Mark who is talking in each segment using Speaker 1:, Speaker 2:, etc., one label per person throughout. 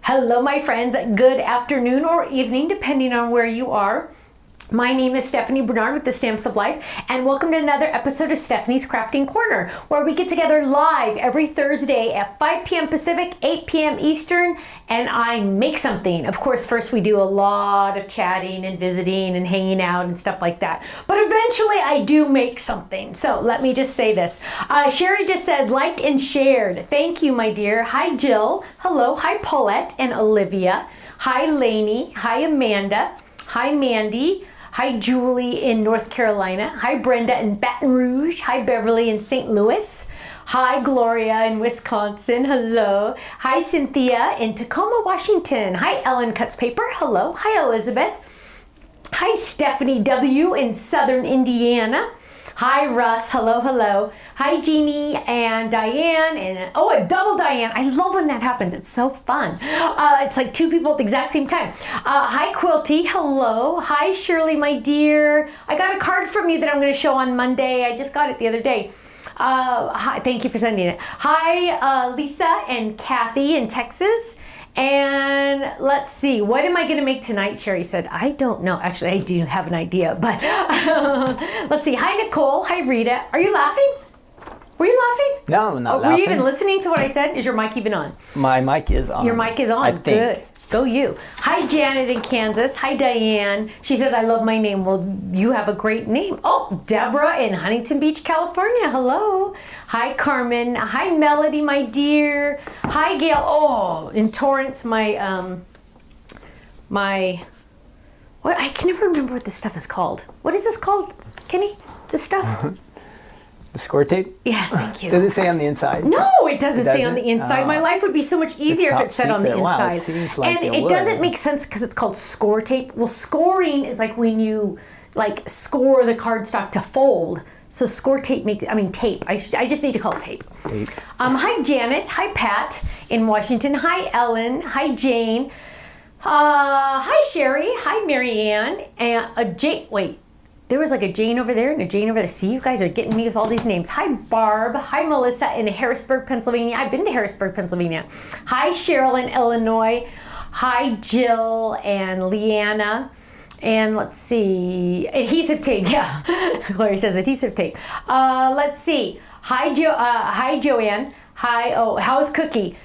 Speaker 1: Hello, my friends. Good afternoon or evening, depending on where you are. My name is Stephanie Bernard with the Stamps of Life, and welcome to another episode of Stephanie's Crafting Corner, where we get together live every Thursday at 5 p.m. Pacific, 8 p.m. Eastern, and I make something. Of course, first we do a lot of chatting and visiting and hanging out and stuff like that, but eventually I do make something. So let me just say this. Sherry just said, liked and shared. Thank you, my dear. Hi, Jill. Hello. Hi, Paulette and Olivia. Hi, Lainey. Hi, Amanda. Hi, Mandy. Hi, Julie in North Carolina. Hi, Brenda in Baton Rouge. Hi, Beverly in St. Louis. Hi, Gloria in Wisconsin. Hello. Hi, Cynthia in Tacoma, Washington. Hi, Ellen Cuts Paper. Hello. Hi, Elizabeth. Hi, Stephanie W. in Southern Indiana. Hi, Russ. Hello, hello. Hi, Jeannie and Diane. And a double Diane. I love when that happens. It's so fun. It's like two people at the exact same time. Hi, Quilty. Hello. Hi, Shirley, my dear. I got a card from you that I'm going to show on Monday. I just got it the other day. Hi, thank you for sending it. Hi, Lisa and Kathy in Texas. And let's see, what am I going to make tonight? Sherry said, I don't know. Actually, I do have an idea, but let's see. Hi, Nicole. Hi, Rita. Are you laughing? Were you laughing?
Speaker 2: No, I'm not laughing.
Speaker 1: Were you even listening to what I said? Is your mic even on?
Speaker 2: My mic is on.
Speaker 1: Your mic is on.
Speaker 2: I think.
Speaker 1: Good. Go you. Hi, Janet in Kansas. Hi, Diane. She says, I love my name. Well, you have a great name. Oh, Deborah in Huntington Beach, California. Hello. Hi, Carmen. Hi, Melody, my dear. Hi, Gail. Oh, in Torrance, what? I can never remember what this stuff is called. What is this called, Kenny? This stuff?
Speaker 2: The score tape?
Speaker 1: Yes, thank you.
Speaker 2: Does it say on the inside?
Speaker 1: No, it doesn't say on the inside. My life would be so much easier if it said on the inside.
Speaker 2: Wow, it seems like
Speaker 1: and it doesn't make sense because it's called score tape. Well, scoring is like when you score the cardstock to fold. So score tape tape. I just need to call it tape.
Speaker 2: Tape.
Speaker 1: Hi, Janet. Hi, Pat in Washington. Hi, Ellen. Hi, Jane. Hi, Sherry. Hi, Marianne. And Jane. Wait. There was like a Jane over there and a Jane over there. See, you guys are getting me with all these names. Hi, Barb. Hi, Melissa in Harrisburg, Pennsylvania. I've been to Harrisburg, Pennsylvania. Hi, Cheryl in Illinois. Hi, Jill and Leanna. And let's see, adhesive tape. Yeah, Gloria says adhesive tape. Let's see. Hi, Joanne. Hi. Oh, how's Cookie?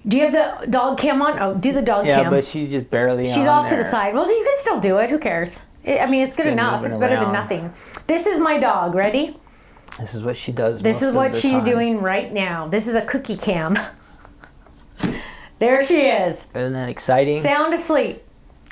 Speaker 1: Do you have the dog cam on? Oh, do the dog cam.
Speaker 2: Yeah, but she's just barely on.
Speaker 1: She's off to the side. Well, you can still do it. Who cares? It's good enough. It's better than nothing. This is my dog. Ready?
Speaker 2: This is what she does.
Speaker 1: This is what she's doing right now. This is a cookie cam. There she is.
Speaker 2: Isn't that exciting?
Speaker 1: Sound asleep.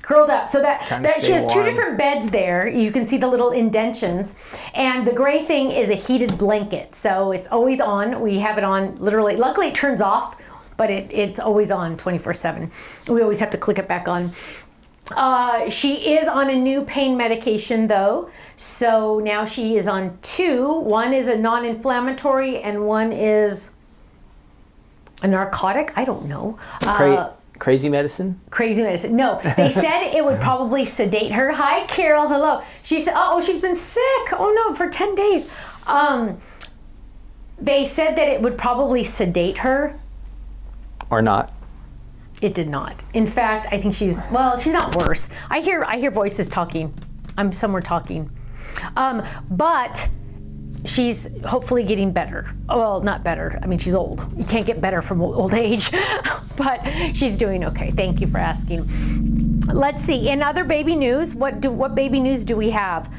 Speaker 1: Curled up. So that she has two different beds there. You can see the little indentions. And the gray thing is a heated blanket. So it's always on. We have it on literally. Luckily it turns off, but it's always on 24/7. We always have to click it back on. She is on a new pain medication though. So now she is on two. One is a non-inflammatory and one is a narcotic. I don't know.
Speaker 2: Crazy medicine?
Speaker 1: Crazy medicine. No, they said it would probably sedate her. Hi, Carol. Hello. She said, she's been sick. Oh no, for 10 days. They said that it would probably sedate her.
Speaker 2: Or not.
Speaker 1: It did not. In fact, I think she's not worse. I hear voices talking. I'm somewhere talking. But she's hopefully getting better. Well, not better. I mean, she's old. You can't get better from old age. But she's doing okay. Thank you for asking. Let's see. In other baby news, what baby news do we have?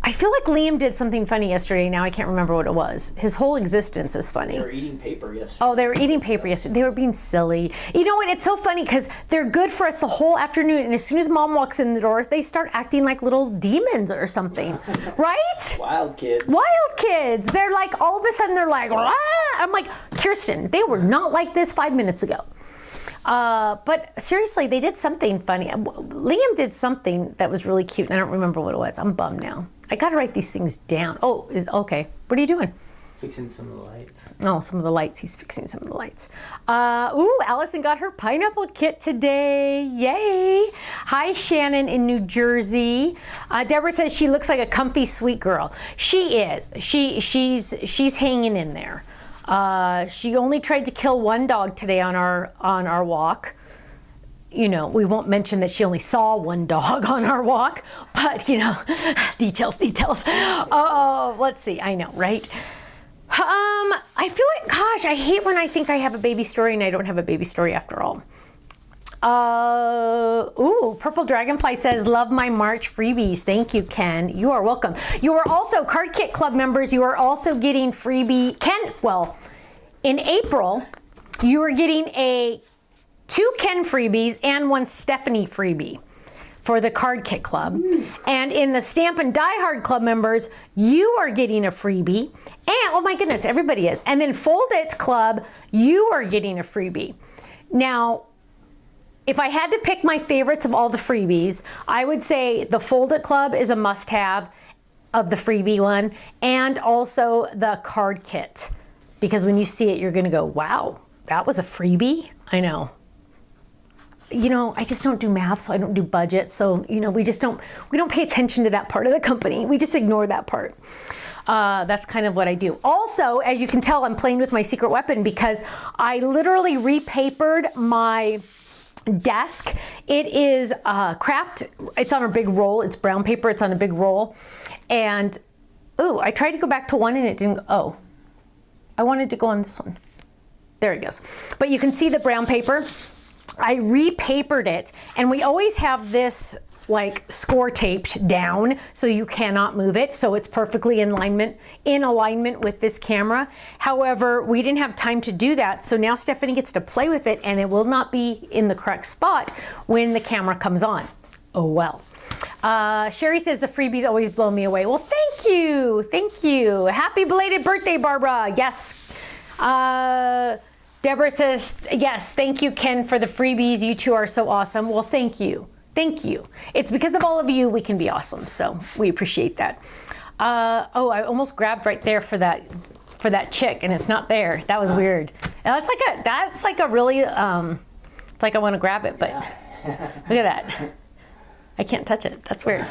Speaker 1: I feel like Liam did something funny yesterday. Now I can't remember what it was. His whole existence is funny.
Speaker 2: They were eating paper yesterday.
Speaker 1: Oh, they were eating paper yesterday. They were being silly. You know what? It's so funny because they're good for us the whole afternoon. And as soon as mom walks in the door, they start acting like little demons or something. Right?
Speaker 2: Wild kids.
Speaker 1: Wild kids. They're like, all of a sudden they're like, ah! I'm like, Kirsten, they were not like this 5 minutes ago. But seriously, they did something funny. Liam did something that was really cute. And I don't remember what it was. I'm bummed now. I got to write these things down. Oh, okay. What are you doing?
Speaker 2: Fixing some of the lights.
Speaker 1: Oh, some of the lights. He's fixing some of the lights. Allison got her pineapple kit today. Yay. Hi, Shannon in New Jersey. Deborah says she looks like a comfy, sweet girl. She is. She's hanging in there. She only tried to kill one dog today on our walk. You know, we won't mention that she only saw one dog on our walk, but you know, details. Oh, let's see. I know, right? I feel like, gosh, I hate when I think I have a baby story and I don't have a baby story after all. Purple Dragonfly says, love my March freebies. Thank you, Ken. You are welcome. You are also, Card Kit Club members, you are also getting freebie. Ken, well, in April, you are getting 2 Ken freebies and 1 Stephanie freebie for the Card Kit Club. And in the Stampin' Die Hard Club members, you are getting a freebie. And, oh my goodness, everybody is. And then Fold It Club, you are getting a freebie. Now, if I had to pick my favorites of all the freebies, I would say the Fold It Club is a must-have of the freebie one, and also the Card Kit. Because when you see it, you're gonna go, wow, that was a freebie? I know. You know, I just don't do math, so I don't do budget. So, you know, we don't pay attention to that part of the company. We just ignore that part. That's kind of what I do. Also, as you can tell, I'm playing with my secret weapon because I literally repapered my desk. It is craft. It's on a big roll. It's brown paper. It's on a big roll. And, I tried to go back to one and it didn't. Oh, I wanted to go on this one. There it goes. But you can see the brown paper. I repapered it, and we always have this like score taped down so you cannot move it, so it's perfectly in alignment with this camera. However, we didn't have time to do that, so now Stephanie gets to play with it, and it will not be in the correct spot when the camera comes on. Oh well. Sherry says the freebies always blow me away. Well, thank you. Happy belated birthday, Barbara. Yes. Deborah says, yes, thank you, Ken, for the freebies. You two are so awesome. Well, thank you. It's because of all of you we can be awesome, so we appreciate that. I almost grabbed right there for that chick, and it's not there. That was weird. And that's like a really, it's like I want to grab it, but look at that. I can't touch it. That's weird.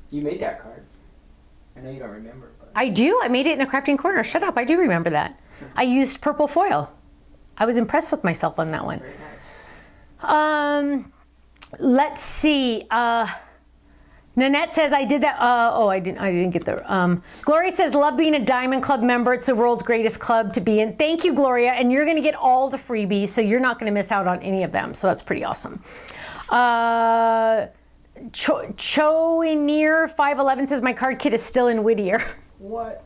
Speaker 2: You made that card. I know you don't remember. But...
Speaker 1: I do. I made it in a crafting corner. Shut up. I do remember that. I used purple foil. I was impressed with myself on that one.
Speaker 2: Very nice.
Speaker 1: Let's see. Nanette says I did that. I didn't get the. Gloria says love being a Diamond Club member. It's the world's greatest club to be in. Thank you, Gloria. And you're going to get all the freebies, so you're not going to miss out on any of them. So that's pretty awesome. Choineer 511 says my card kit is still in Whittier.
Speaker 2: What?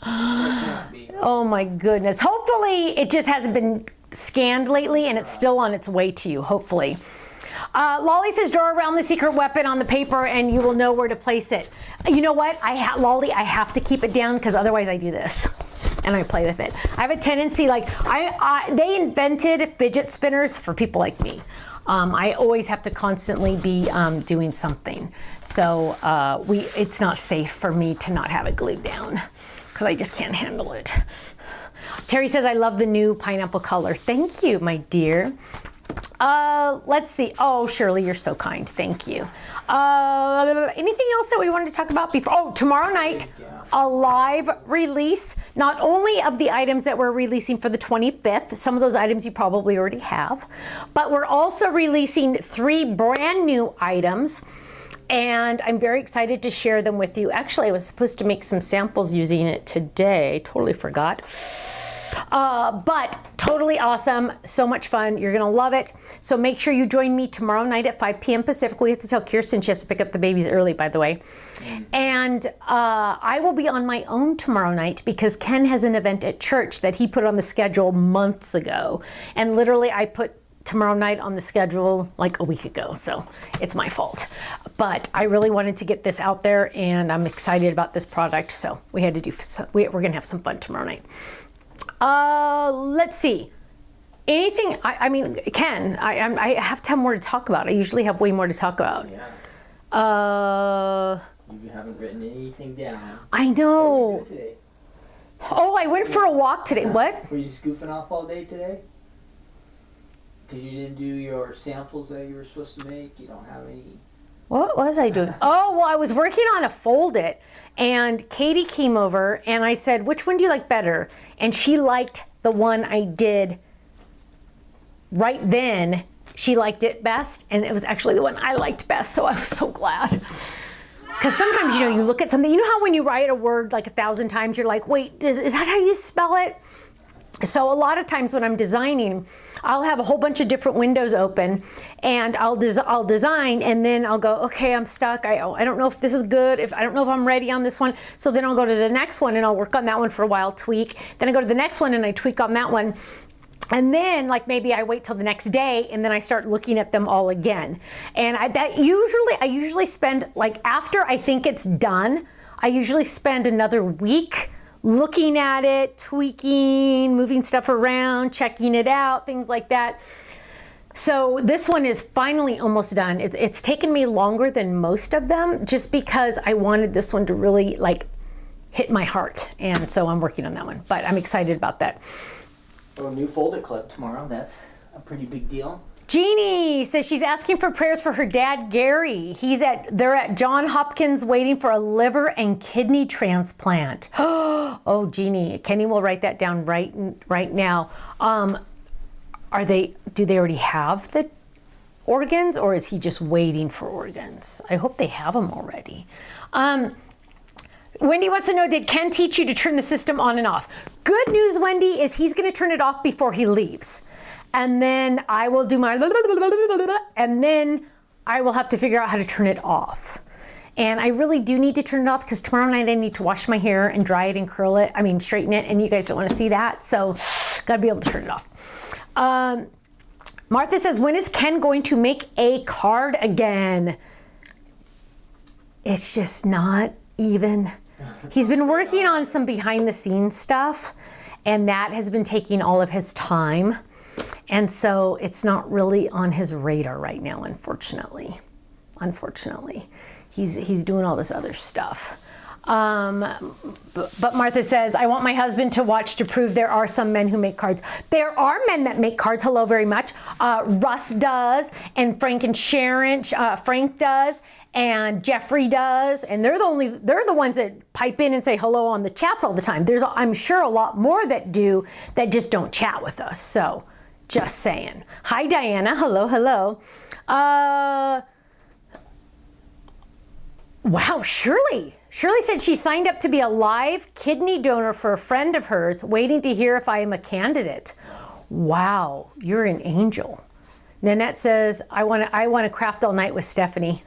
Speaker 1: Oh my goodness. Hopefully it just hasn't been scanned lately and it's still on its way to you, hopefully. Lolly says draw around the secret weapon on the paper and you will know where to place it. You know what? Lolly, I have to keep it down because otherwise I do this and I play with it. I have a tendency, like they invented fidget spinners for people like me. I always have to constantly be doing something. So it's not safe for me to not have it glued down because I just can't handle it. Terry says, I love the new pineapple color. Thank you, my dear. Let's see. Oh, Shirley, you're so kind. Thank you. Anything else that we wanted to talk about before? Oh, tomorrow night, a live release, not only of the items that we're releasing for the 25th, some of those items you probably already have, but we're also releasing 3 brand new items. And I'm very excited to share them with you. Actually, I was supposed to make some samples using it today. Totally forgot. But totally awesome. So much fun. You're going to love it. So make sure you join me tomorrow night at 5 p.m. Pacific. We have to tell Kirsten she has to pick up the babies early, by the way. And I will be on my own tomorrow night because Ken has an event at church that he put on the schedule months ago. And literally I put tomorrow night on the schedule like a week ago, so it's my fault. But I really wanted to get this out there and I'm excited about this product, so we had to do, we're gonna have some fun tomorrow night. Let's see. Anything, I mean, Ken, I have to have more to talk about. I usually have way more to talk about.
Speaker 2: Yeah. You haven't written anything down.
Speaker 1: I know.
Speaker 2: What did you do today?
Speaker 1: Oh, I went for a walk today. What?
Speaker 2: Were you just goofing off all day today? Because you didn't do your samples that you were supposed to make? You don't have any
Speaker 1: What was I doing? Oh, well, I was working on a Fold It, and Katie came over, and I said, which one do you like better? And she liked the one I did right then. She liked it best, and it was actually the one I liked best, so I was so glad. Because sometimes, you look at something, you know how when you write a word like 1,000 times, you're like, wait, is that how you spell it? So a lot of times when I'm designing, I'll have a whole bunch of different windows open, and I'll design, and then I'll go, okay, I'm stuck. I don't know if this is good. I don't know if I'm ready on this one. So then I'll go to the next one, and I'll work on that one for a while, tweak. Then I go to the next one, and I tweak on that one. And then, like, maybe I wait till the next day, and then I start looking at them all again. And I usually spend, like, after I think it's done, I usually spend another week looking at it, tweaking, moving stuff around, checking it out, things like that. So this one is finally almost done. It's taken me longer than most of them, just because I wanted this one to really, like, hit my heart. And so I'm working on that one, but I'm excited about that.
Speaker 2: Oh, new Fold It Club tomorrow. That's a pretty big deal.
Speaker 1: Jeannie says she's asking for prayers for her dad, Gary. They're at Johns Hopkins waiting for a liver and kidney transplant. Oh, Jeannie, Kenny will write that down right now. Do they already have the organs, or is he just waiting for organs? I hope they have them already. Wendy wants to know, did Ken teach you to turn the system on and off? Good news, Wendy, is he's going to turn it off before he leaves. And then I will do my, and then I will have to figure out how to turn it off. And I really do need to turn it off, because tomorrow night I need to wash my hair and dry it and curl it. I mean, straighten it, and you guys don't want to see that. So got to be able to turn it off. Martha says, when is Ken going to make a card again? It's just not even. He's been working on some behind the scenes stuff, and that has been taking all of his time. And so it's not really on his radar right now, unfortunately. He's doing all this other stuff. But Martha says, I want my husband to watch to prove there are some men who make cards. There are men that make cards, hello very much. Russ does, and Frank and Sharon, Frank does, and Jeffrey does, and they're the ones that pipe in and say hello on the chats all the time. There's, I'm sure, a lot more that do, that just don't chat with us. So just saying. Hi, Diana. Hello. Wow, Shirley said she signed up to be a live kidney donor for a friend of hers, waiting to hear if I am a candidate. Wow, you're an angel. Nanette says, I want to craft all night with Stephanie.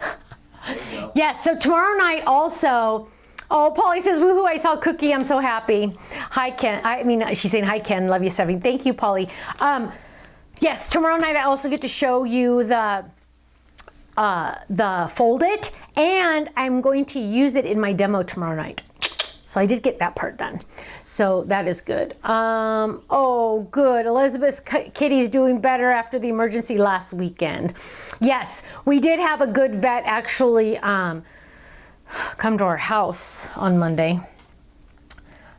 Speaker 1: Yes, so tomorrow night also. Oh, Polly says, woohoo, I saw Cookie, I'm so happy. Hi, Ken. She's saying, hi, Ken, love you, Stephanie. Thank you, Polly. Yes, tomorrow night I also get to show you the Fold It, and I'm going to use it in my demo tomorrow night. So I did get that part done. So that is good. Oh, good. Elizabeth's kitty's doing better after the emergency last weekend. Yes, we did have a good vet actually come to our house on Monday,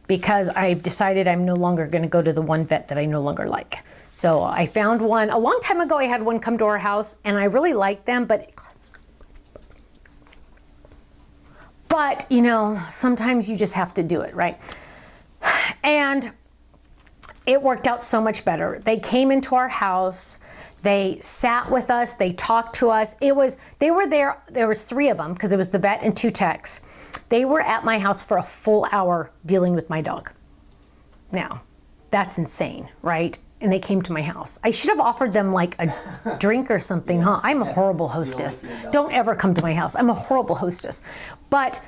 Speaker 1: because I've decided I'm no longer going to go to the one vet that I no longer like. So I found one. A long time ago I had one come to our house, and I really liked them, but you know, sometimes you just have to do it, right? And it worked out so much better. They came into our house, they sat with us, they talked to us. They were there was 3 of them, because it was the vet and 2 techs. They were at my house for a full hour dealing with my dog. Now, that's insane, right? And they came to my house. I should have offered them like a drink or something, huh? I'm a horrible hostess. Don't ever come to my house. I'm a horrible hostess. But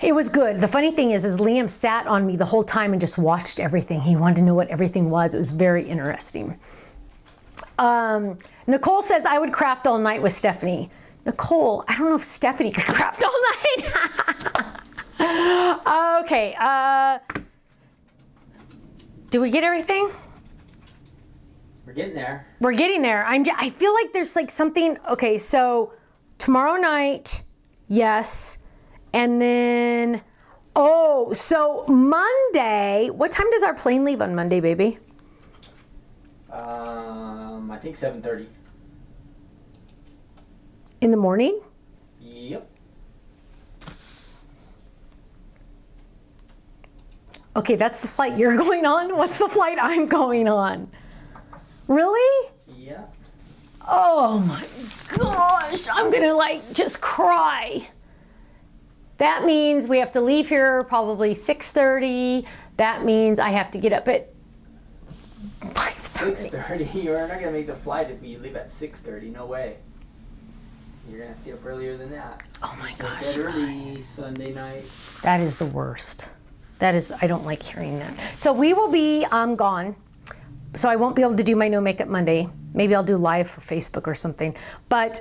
Speaker 1: it was good. The funny thing is Liam sat on me the whole time and just watched everything. He wanted to know what everything was. It was very interesting. Nicole says, I would craft all night with Stephanie. Nicole, I don't know if Stephanie could craft all night. Okay. Did we get everything?
Speaker 2: We're getting there.
Speaker 1: We're getting there. I feel like there's like something. Okay, so tomorrow night, yes. And then, so Monday, what time does our plane leave on Monday, baby?
Speaker 2: I think 7:30.
Speaker 1: In the morning?
Speaker 2: Yep.
Speaker 1: Okay, that's the flight you're going on. What's the flight I'm going on? Really?
Speaker 2: Yeah.
Speaker 1: Oh my gosh, I'm gonna like just cry. That means we have to leave here probably 6:30. That means I have to get up at 5:30.
Speaker 2: 6:30? You're not gonna make the flight if you leave at 6:30. No way. You're gonna have to get up earlier than that.
Speaker 1: Oh my gosh.
Speaker 2: Get early Sunday night.
Speaker 1: That is the worst. That is, I don't like hearing that. So we will be gone. So I won't be able to do my No Makeup Monday. Maybe I'll do live for Facebook or something. But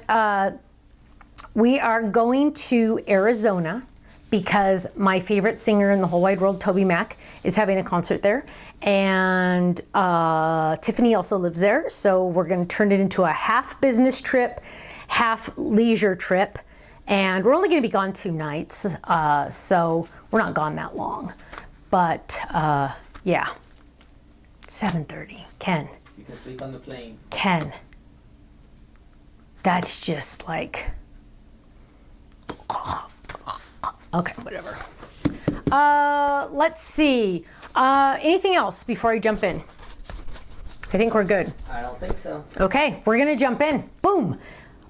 Speaker 1: we are going to Arizona because my favorite singer in the whole wide world, Toby Mac, is having a concert there. And Tiffany also lives there. So we're going to turn it into a half business trip, half leisure trip. And we're only going to be gone 2 nights. So we're not gone that long. But yeah, 7:30. Ken.
Speaker 2: You can sleep on the plane.
Speaker 1: Ken. That's just like... Okay, whatever. Let's see. Anything else before I jump in? I think we're good.
Speaker 2: I don't think so.
Speaker 1: Okay, we're gonna jump in. Boom.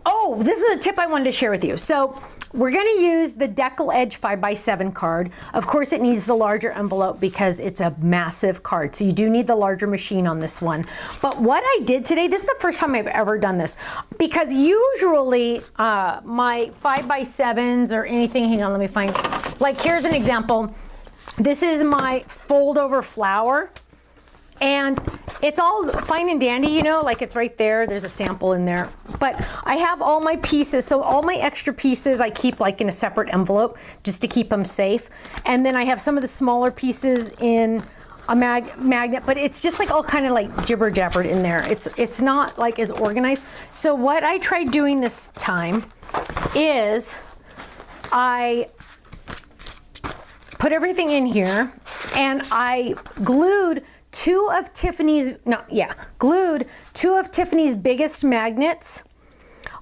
Speaker 1: Oh, this is a tip I wanted to share with you. So we're gonna use the Deckle Edge 5x7 card. Of course, it needs the larger envelope because it's a massive card. So you do need the larger machine on this one. But what I did today, this is the first time I've ever done this, because usually my 5x7s or anything, hang on, let me find, like here's an example. This is my fold over flower. And it's all fine and dandy, you know, like it's right there. There's a sample in there. But I have all my pieces. So all my extra pieces I keep like in a separate envelope just to keep them safe. And then I have some of the smaller pieces in a magnet, but it's just like all kind of like jibber jabbered in there. It's not like as organized. So what I tried doing this time is I put everything in here and I glued two of Tiffany's biggest magnets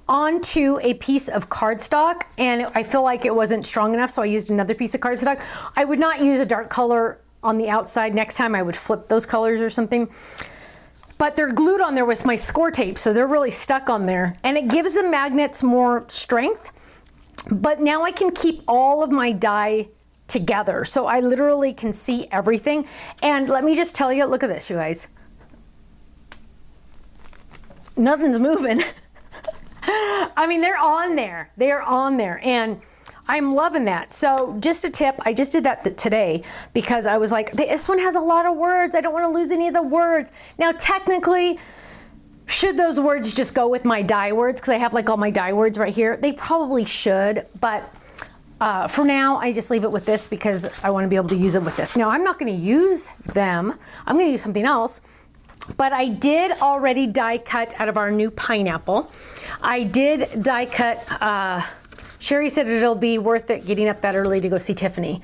Speaker 1: onto a piece of cardstock, and I feel like it wasn't strong enough, so I used another piece of cardstock. I would not use a dark color on the outside. Next time I would flip those colors or something. But they're glued on there with my score tape, so they're really stuck on there. And it gives the magnets more strength. But now I can keep all of my die together. So I literally can see everything. And let me just tell you, look at this, you guys. Nothing's moving. I mean, they're on there. They're on there. And I'm loving that. So just a tip, I just did that today because I was like, this one has a lot of words. I don't want to lose any of the words. Now, technically, should those words just go with my die words? Because I have like all my die words right here. They probably should, but for now, I just leave it with this because I want to be able to use it with this. Now, I'm not going to use them. I'm going to use something else. But I did already die cut out of our new pineapple. I did die cut. Sherry said it'll be worth it getting up that early to go see Tiffany.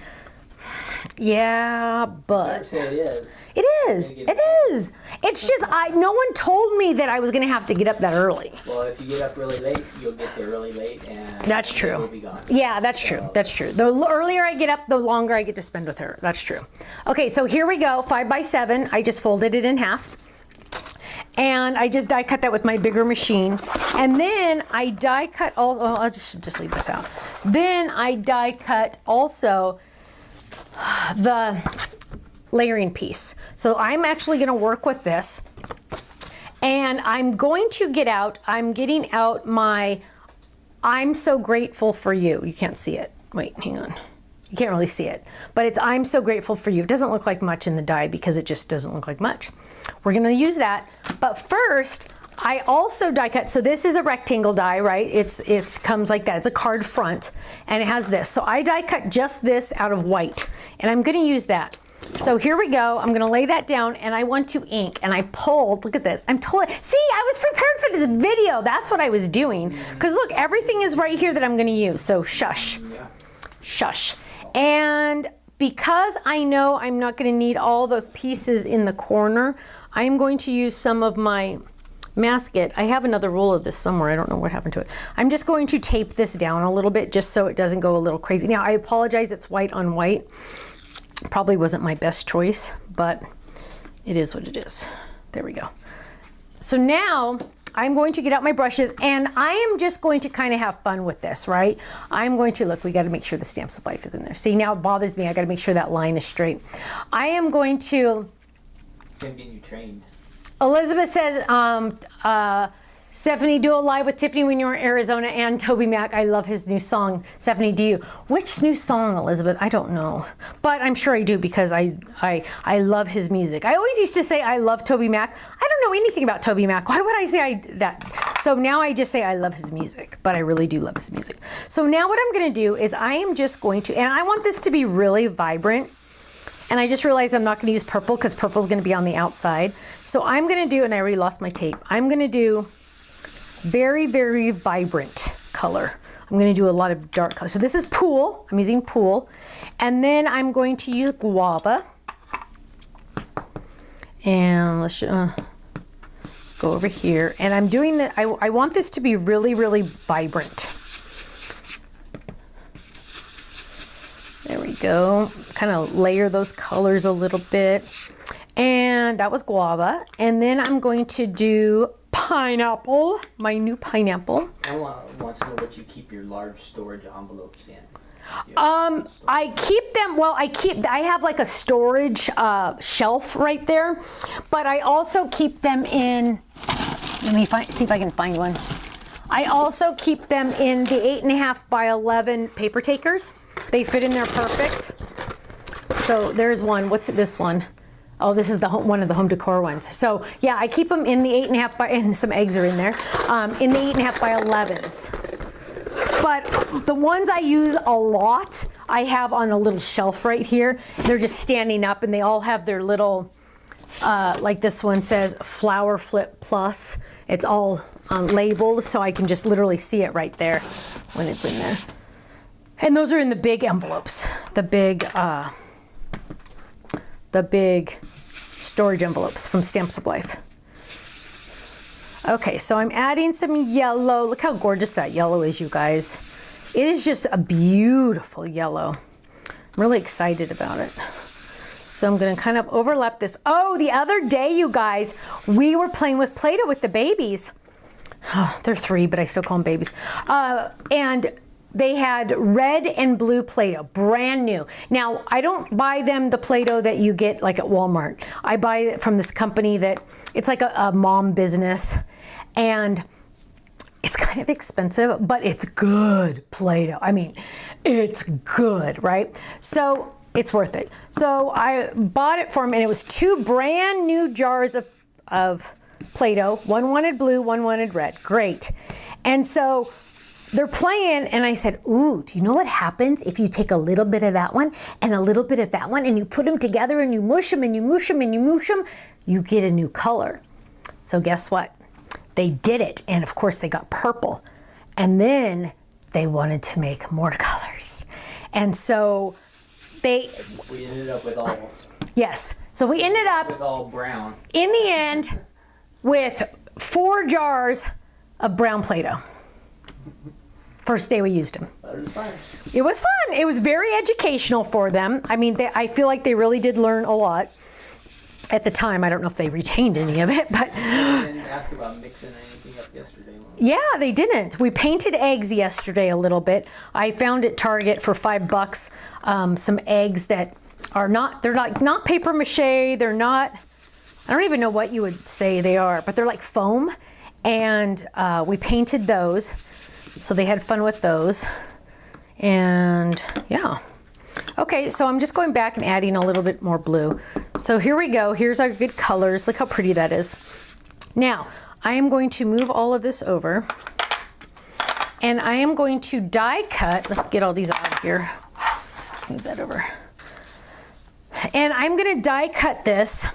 Speaker 1: Yeah, but
Speaker 2: Say it is.
Speaker 1: It is. It is. It's just no one told me that I was going to have to get up that early.
Speaker 2: Well, if you get up really late, you'll get there really late, and
Speaker 1: that's true.
Speaker 2: Will be gone.
Speaker 1: Yeah, that's true. That's true. The earlier I get up, the longer I get to spend with her. That's true. Okay, so here we go. 5x7. I just folded it in half. And I just die cut that with my bigger machine. And then I die cut also, oh, I'll just leave this out. Then I die cut also the layering piece. So I'm actually gonna work with this. And I'm going to I'm getting out my I'm So Grateful for You. You can't see it. Wait, hang on. You can't really see it, but it's I'm So Grateful for You. It doesn't look like much in the die because it just doesn't look like much. We're gonna use that, but first, I also die cut, so this is a rectangle die, right? It comes like that, it's a card front, and it has this. So I die cut just this out of white, and I'm gonna use that. So here we go, I'm gonna lay that down, and I want to ink, and I pulled, look at this, see, I was prepared for this video, that's what I was doing. Because look, everything is right here that I'm gonna use, so shush, shush. And because I know I'm not gonna need all the pieces in the corner, I'm going to use some of my mask it. I have another roll of this somewhere. I don't know what happened to it. I'm just going to tape this down a little bit just so it doesn't go a little crazy. Now, I apologize, it's white on white. Probably wasn't my best choice, but it is what it is. There we go. So now I'm going to get out my brushes and I am just going to kind of have fun with this, right? I'm going to, look, we got to make sure the Stamps of Life is in there. See, now it bothers me. I got to make sure that line is straight. I am going to...
Speaker 2: I'm getting you trained.
Speaker 1: Elizabeth says, Stephanie, do a live with Tiffany when you're in Arizona, and Toby Mac. I love his new song. Stephanie, do you? Which new song, Elizabeth? I don't know. But I'm sure I do because I love his music. I always used to say I love Toby Mac. I don't know anything about Toby Mac. Why would I say that? So now I just say I love his music, but I really do love his music. So now what I'm going to do is I am just going to, and I want this to be really vibrant. And I just realized I'm not going to use purple because purple is going to be on the outside. So I'm going to do, and I already lost my tape, I'm going to do very, very vibrant color. I'm going to do a lot of dark color. So this is Pool. I'm using Pool. And then I'm going to use Guava. And let's go over here. And I'm doing that. I want this to be really, really vibrant. There we go. Kind of layer those colors a little bit. And that was Guava. And then I'm going to do Pineapple, my new Pineapple.
Speaker 2: I want to know what you keep your large storage envelopes in.
Speaker 1: I keep them, well, I have like a storage shelf right there, but I also keep them in, let me see if I can find one. I also keep them in the 8.5 by 11 paper takers. They fit in there perfect. So there's one. What's this one? Oh, this is one of the home decor ones. So yeah, I keep them in the 8.5 by, and some eggs are in there, in the 8.5 by 11s. But the ones I use a lot, I have on a little shelf right here. They're just standing up and they all have their little, like this one says Flower Flip Plus. It's all labeled so I can just literally see it right there when it's in there. And those are in the big envelopes, the big storage envelopes from Stamps of Life. Okay, so I'm adding some yellow. Look how gorgeous that yellow is, you guys. It is just a beautiful yellow. I'm really excited about it. So I'm gonna kind of overlap this. Oh, the other day, you guys, we were playing with Play-Doh with the babies. Oh, they're 3, but I still call them babies. And they had red and blue Play-Doh, brand new. Now, I don't buy them the Play-Doh that you get like at Walmart. I buy it from this company that, it's like a mom business. And it's kind of expensive, but it's good Play-Doh. I mean, it's good, right? So it's worth it. So I bought it for them and it was 2 brand new jars of Play-Doh. One wanted blue, one wanted red. Great. And so they're playing and I said, ooh, do you know what happens if you take a little bit of that one and a little bit of that one and you put them together and you mush them and you mush them and you mush them, you get a new color. So guess what? They did it, and of course they got purple. And then they wanted to make more colors. And so we
Speaker 2: ended up with all...
Speaker 1: Yes, so we ended up...
Speaker 2: with all brown.
Speaker 1: In the end, with 4 jars of brown Play-Doh. First day we used them.
Speaker 2: But it was fun.
Speaker 1: It was fun. It was very educational for them. I mean, I feel like they really did learn a lot. At the time, I don't know if they retained any of it, but...
Speaker 2: They didn't ask about mixing anything up yesterday.
Speaker 1: Yeah, they didn't. We painted eggs yesterday a little bit. I found at Target for $5 some eggs that are not, they're like not paper mache, they're not, I don't even know what you would say they are, but they're like foam. And we painted those. So they had fun with those. And yeah. Okay, so I'm just going back and adding a little bit more blue. So here we go. Here's our good colors. Look how pretty that is. Now, I am going to move all of this over. And I am going to die cut. Let's get all these out of here. Just move that over. And I'm going to die cut this.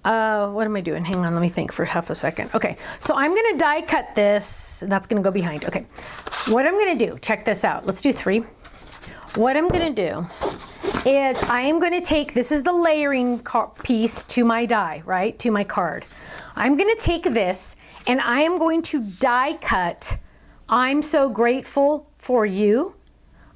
Speaker 1: What am I doing? Hang on, let me think for half a second. Okay, so I'm going to die cut this. And that's going to go behind. Okay, what I'm going to do, check this out. Let's do 3. What I'm going to do is I am going to take, this is the layering piece to my die, right? To my card. I'm going to take this and I am going to die cut I'm so grateful for you.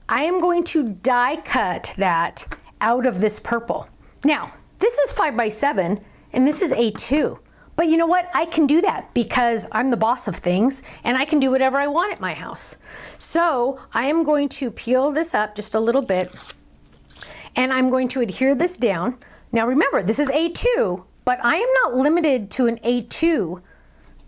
Speaker 1: I am going to die cut that out of this purple. Now, this is 5x7 and this is A2. But you know what? I can do that because I'm the boss of things and I can do whatever I want at my house. So I am going to peel this up just a little bit and I'm going to adhere this down. Now remember, this is A2, but I am not limited to an A2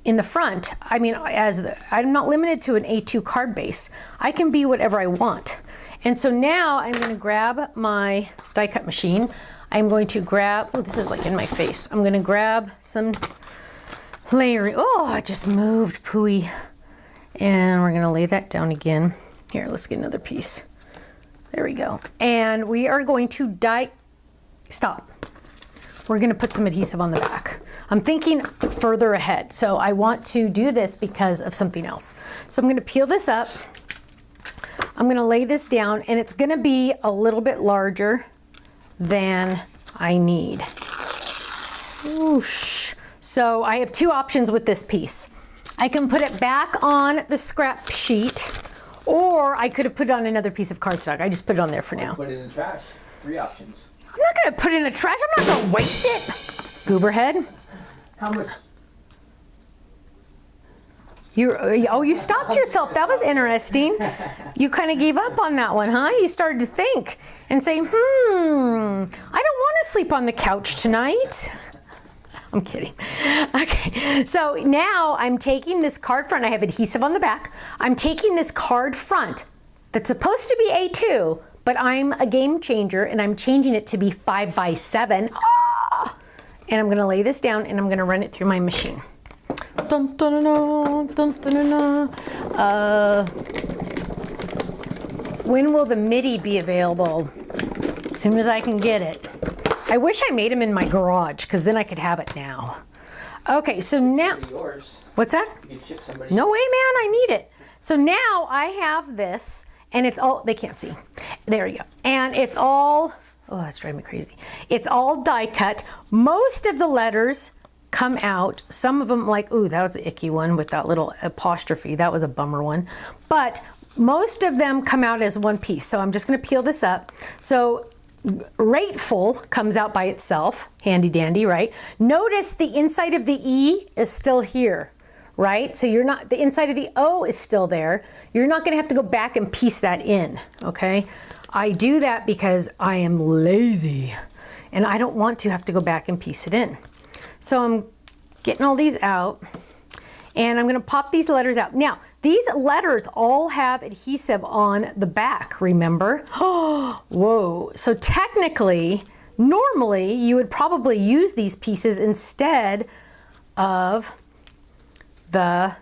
Speaker 1: in the front. I mean, I'm not limited to an A2 card base. I can be whatever I want. And so now I'm going to grab my die cut machine. I'm going to grab, oh, this is like in my face. I'm going to grab some layering. Oh, it just moved, pooey. And we're going to lay that down again. Here, let's get another piece. There we go. And we are going to stop. We're going to put some adhesive on the back. I'm thinking further ahead. So I want to do this because of something else. So I'm going to peel this up. I'm going to lay this down and it's going to be a little bit larger than I need. Whoosh. So I have two options with this piece. I can put it back on the scrap sheet, or I could have put it on another piece of cardstock. I just put it on there for now.
Speaker 2: Put it in the trash. 3 options.
Speaker 1: I'm not going to put it in the trash. I'm not going to waste it. Gooberhead.
Speaker 2: How much?
Speaker 1: You stopped yourself. That was interesting. You kind of gave up on that one, huh? You started to think and say, I don't want to sleep on the couch tonight. I'm kidding. Okay, so now I'm taking this card front. I have adhesive on the back. I'm taking this card front that's supposed to be A2, but I'm a game changer and I'm changing it to be 5x7. And I'm going to lay this down and I'm going to run it through my machine. Dun, dun, dun, dun, dun, dun, dun. When will the MIDI be available? As soon as I can get it. I wish I made them in my garage because then I could have it now. Okay, so now,
Speaker 2: Yours.
Speaker 1: What's that?
Speaker 2: You can ship somebody.
Speaker 1: No way, man, I need it. So now I have this and it's all, they can't see. There you go. And it's all, oh, that's driving me crazy. It's all die cut. Most of the letters come out. Some of them like, ooh, that was an icky one with that little apostrophe. That was a bummer one. But most of them come out as one piece. So I'm just going to peel this up. So grateful comes out by itself. Handy dandy, right? Notice the inside of the E is still here, right? So you're not, the inside of the O is still there. You're not going to have to go back and piece that in, okay? I do that because I am lazy and I don't want to have to go back and piece it in. So I'm getting all these out and I'm going to pop these letters out. Now, these letters all have adhesive on the back, remember? Oh, whoa. So technically, normally you would probably use these pieces instead of the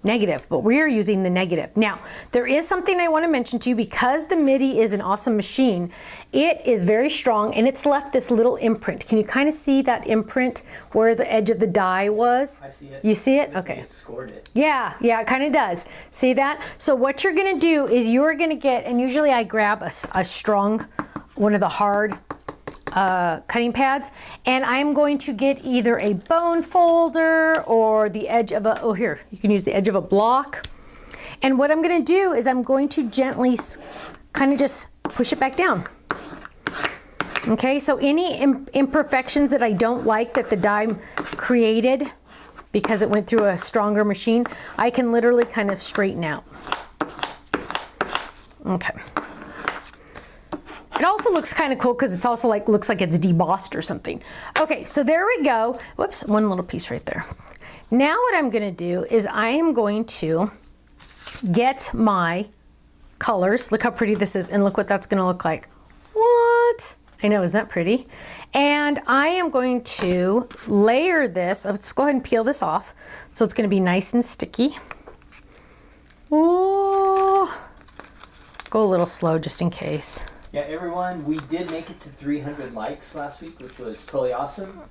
Speaker 1: negative, but we're using the negative. Now, there is something I want to mention to you. Because the MIDI is an awesome machine, it is very strong and it's left this little imprint. Can you kind of see that imprint where the edge of the die was?
Speaker 2: I see it.
Speaker 1: You see it? Okay.
Speaker 2: It scored it.
Speaker 1: Yeah, it kind of does. See that? So what you're going to do is you're going to get, and usually I grab a strong, one of the hard cutting pads, and I'm going to get either a bone folder or the edge of a, oh here, you can use the edge of a block. And what I'm going to do is I'm going to gently kind of just push it back down. Okay, so any imperfections that I don't like that the die created because it went through a stronger machine, I can literally kind of straighten out. Okay. It also looks kind of cool because it's also like, looks like it's debossed or something. Okay, so there we go. Whoops, one little piece right there. Now what I'm gonna do is I am going to get my colors. Look how pretty this is and look what that's gonna look like. What? I know, isn't that pretty? And I am going to layer this. Let's go ahead and peel this off. So it's gonna be nice and sticky. Ooh. Go a little slow just in case.
Speaker 2: Yeah, everyone, we did make it to 300 likes last week, which was totally awesome.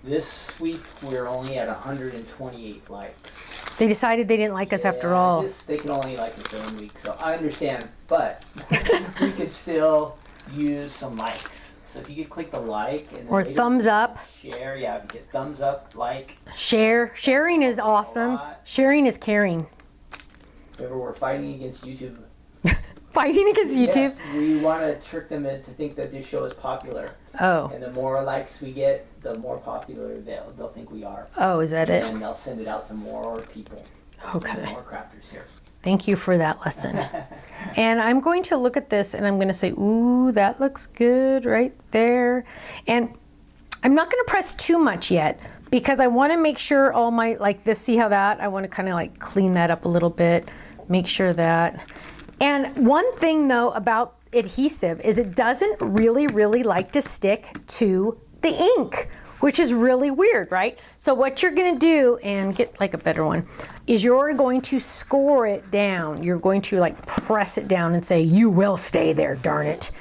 Speaker 2: This week, we're only at 128 likes.
Speaker 1: They decided they didn't like us after all.
Speaker 2: They can only like us their own week, so I understand. But we could still use some likes. So if you could click the like and
Speaker 1: Or thumbs up.
Speaker 2: Share, yeah, if you get thumbs up, like.
Speaker 1: Share. Sharing is awesome. Sharing is caring.
Speaker 2: Remember, we're fighting against YouTube.
Speaker 1: Fighting against YouTube?
Speaker 2: Yes, we want to trick them into think that this show is popular.
Speaker 1: Oh.
Speaker 2: And the more likes we get, the more popular they'll think we are.
Speaker 1: Oh, is that it?
Speaker 2: And they'll send it out to more people.
Speaker 1: Okay.
Speaker 2: More crafters here.
Speaker 1: Thank you for that lesson. And I'm going to look at this and I'm going to say, ooh, that looks good right there. And I'm not going to press too much yet because I want to make sure all my, like this, see how that, I want to kind of like clean that up a little bit, make sure that. And one thing though about adhesive is it doesn't really like to stick to the ink, which is really weird, right? So what you're gonna do, and get like a better one, is you're going to score it down. You're going to like press it down and say, you will stay there, darn it.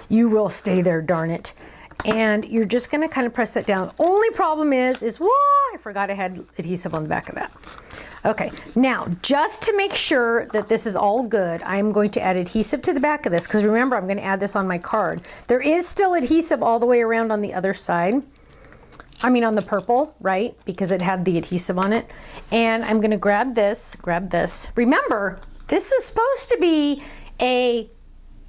Speaker 1: You will stay there, darn it. And you're just gonna kind of press that down. Only problem is whoa, I forgot I had adhesive on the back of that. Okay, now just to make sure that this is all good, I'm going to add adhesive to the back of this, because remember, I'm going to add this on my card. There is still adhesive all the way around on the other side. I mean on the purple, right? Because it had the adhesive on it. And I'm going to grab this. Remember, this is supposed to be a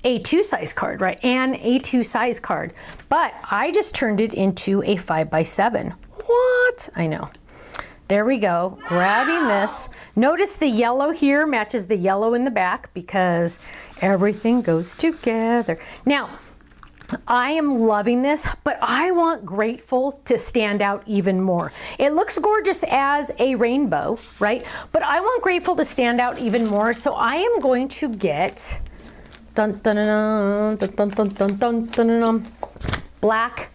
Speaker 1: A2 size card, right? An A2 size card. But I just turned it into a 5x7. What? I know. There we go, grabbing this. Notice the yellow here matches the yellow in the back because everything goes together. Now, I am loving this, but I want Grateful to stand out even more. It looks gorgeous as a rainbow, right? But I want Grateful to stand out even more, so I am going to get black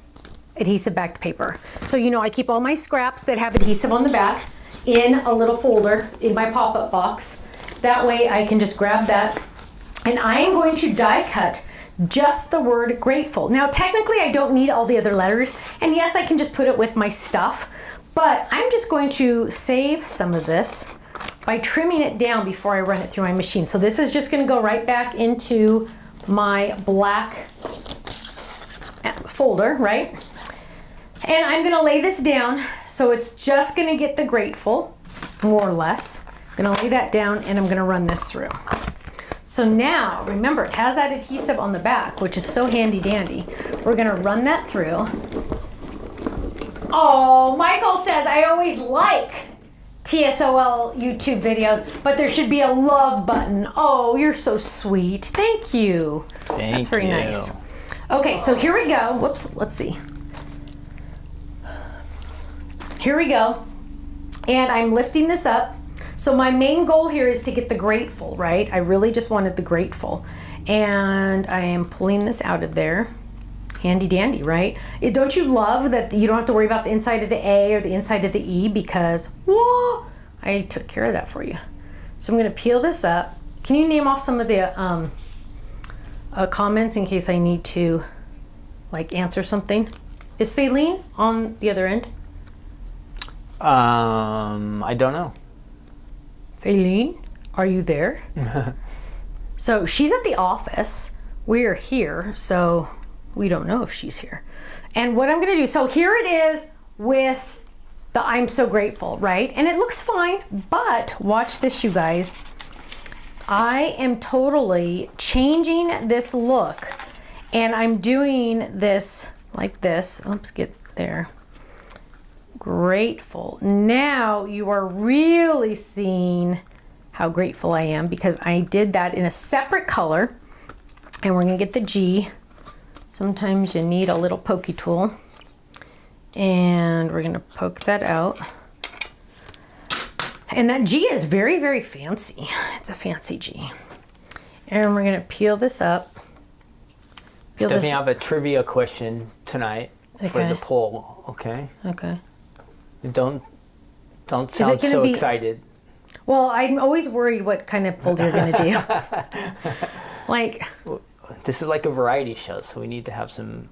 Speaker 1: adhesive backed paper. So you know I keep all my scraps that have adhesive on the back in a little folder in my pop-up box. That way I can just grab that, and I am going to die cut just the word Grateful. Now technically I don't need all the other letters, and yes, I can just put it with my stuff, but I'm just going to save some of this by trimming it down before I run it through my machine. So this is just going to go right back into my black folder, right? And I'm gonna lay this down, so it's just gonna get the Grateful, more or less. I'm gonna lay that down and I'm gonna run this through. So now, remember, it has that adhesive on the back, which is so handy dandy. We're gonna run that through. Oh, Michael says, I always like TSOL YouTube videos, but there should be a love button. Oh, you're so sweet. Thank you. That's very nice. Okay, so here we go. Whoops, let's see. Here we go, and I'm lifting this up. So my main goal here is to get the Grateful, right? I really just wanted the Grateful, and I am pulling this out of there. Handy dandy, right? Don't you love that you don't have to worry about the inside of the A or the inside of the E, because whoa, I took care of that for you. So I'm gonna peel this up. Can you name off some of the comments in case I need to like answer something? Is Faylene on the other end?
Speaker 3: I don't know.
Speaker 1: Faylene, are you there? So she's at the office. We're here, so we don't know if she's here. And what I'm gonna do, so here it is with the I'm so grateful, right? And it looks fine, but watch this, you guys. I am totally changing this look, and I'm doing this like this. Oops, get there. Grateful. Now you are really seeing how grateful I am, because I did that in a separate color, and we're gonna get the G. Sometimes you need a little pokey tool, and we're gonna poke that out. And that G is very fancy. It's a fancy G. And we're gonna peel this up.
Speaker 3: Stephanie, I have a trivia question tonight for the poll, okay?
Speaker 1: Okay.
Speaker 3: Don't sound so excited.
Speaker 1: Well, I'm always worried what kind of poll you're gonna do. Like,
Speaker 3: this is like a variety show, so we need to have some.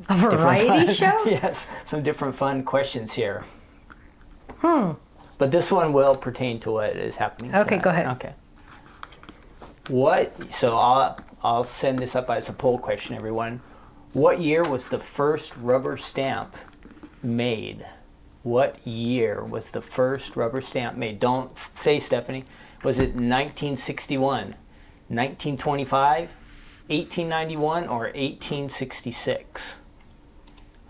Speaker 1: A variety show?
Speaker 3: Yes, some different fun questions here. But this one will pertain to what is happening.
Speaker 1: Okay,
Speaker 3: tonight.
Speaker 1: go ahead.
Speaker 3: Okay. What? So I'll I'll send this up as a poll question, everyone. What year was the first rubber stamp made? What year was the first rubber stamp made? Don't say, Stephanie. Was it 1961, 1925, 1891, or 1866?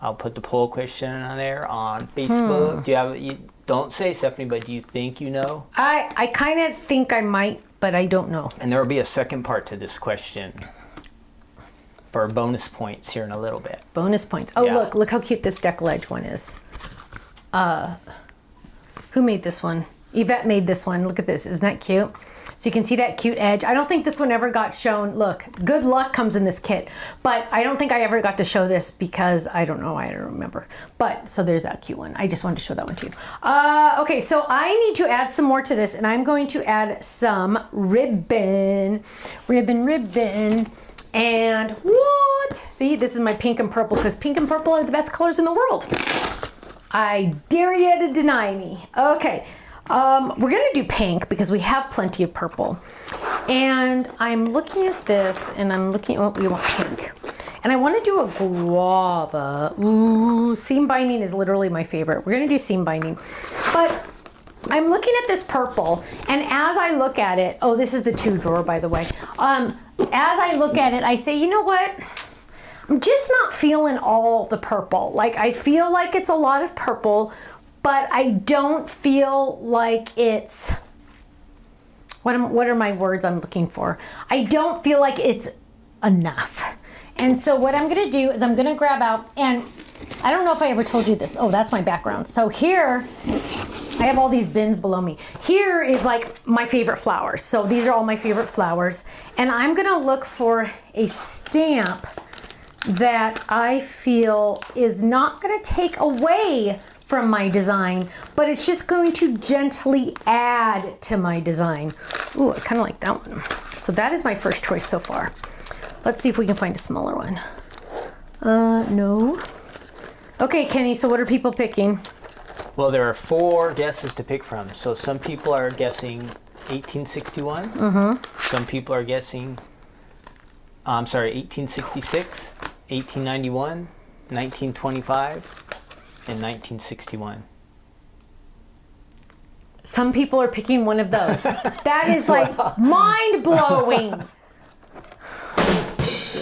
Speaker 3: I'll put the poll question on there on Facebook. Do you have? Don't say, Stephanie, but do you think you know?
Speaker 1: I kind of think I might, but I don't know.
Speaker 3: And there will be a second part to this question for bonus points here in a little bit.
Speaker 1: Bonus points. Oh,
Speaker 3: Yeah.
Speaker 1: look how cute this Deckle edge one is. Who made this one? Yvette made this one. Look at this. Isn't that cute? So you can see that cute edge. I don't think this one ever got shown. Look, good luck comes in this kit. But I don't think I ever got to show this because I don't know. I don't remember. But so there's that cute one. I just wanted to show that one to you. Okay, so I need to add some more to this. And I'm going to add some ribbon. Ribbon. And what? See, this is my pink and purple because pink and purple are the best colors in the world. I dare you to deny me. Okay. We're gonna do pink because we have plenty of purple. And I'm looking at this and I'm looking, oh, we want pink. And I wanna do a guava. Ooh, seam binding is literally my favorite. We're gonna do seam binding. But I'm looking at this purple and as I look at it, oh, this is the 2 drawer, by the way. As I look at it, I say, you know what? I'm just not feeling all the purple. Like I feel like it's a lot of purple, but I don't feel like it's, what are my words I'm looking for? I don't feel like it's enough. And so what I'm gonna do is I'm gonna grab out, and I don't know if I ever told you this. Oh, that's my background. So here, I have all these bins below me. Here is like my favorite flowers. So these are all my favorite flowers. And I'm gonna look for a stamp that I feel is not gonna take away from my design, but it's just going to gently add to my design. Ooh, I kind of like that one. So that is my first choice so far. Let's see if we can find a smaller one. No. Okay, Kenny, so what are people picking?
Speaker 3: Well, there are 4 guesses to pick from. So some people are guessing 1861. Mm-hmm. Some people are guessing, 1866, 1891, 1925, and 1961.
Speaker 1: Some people are picking one of those. That is like mind-blowing.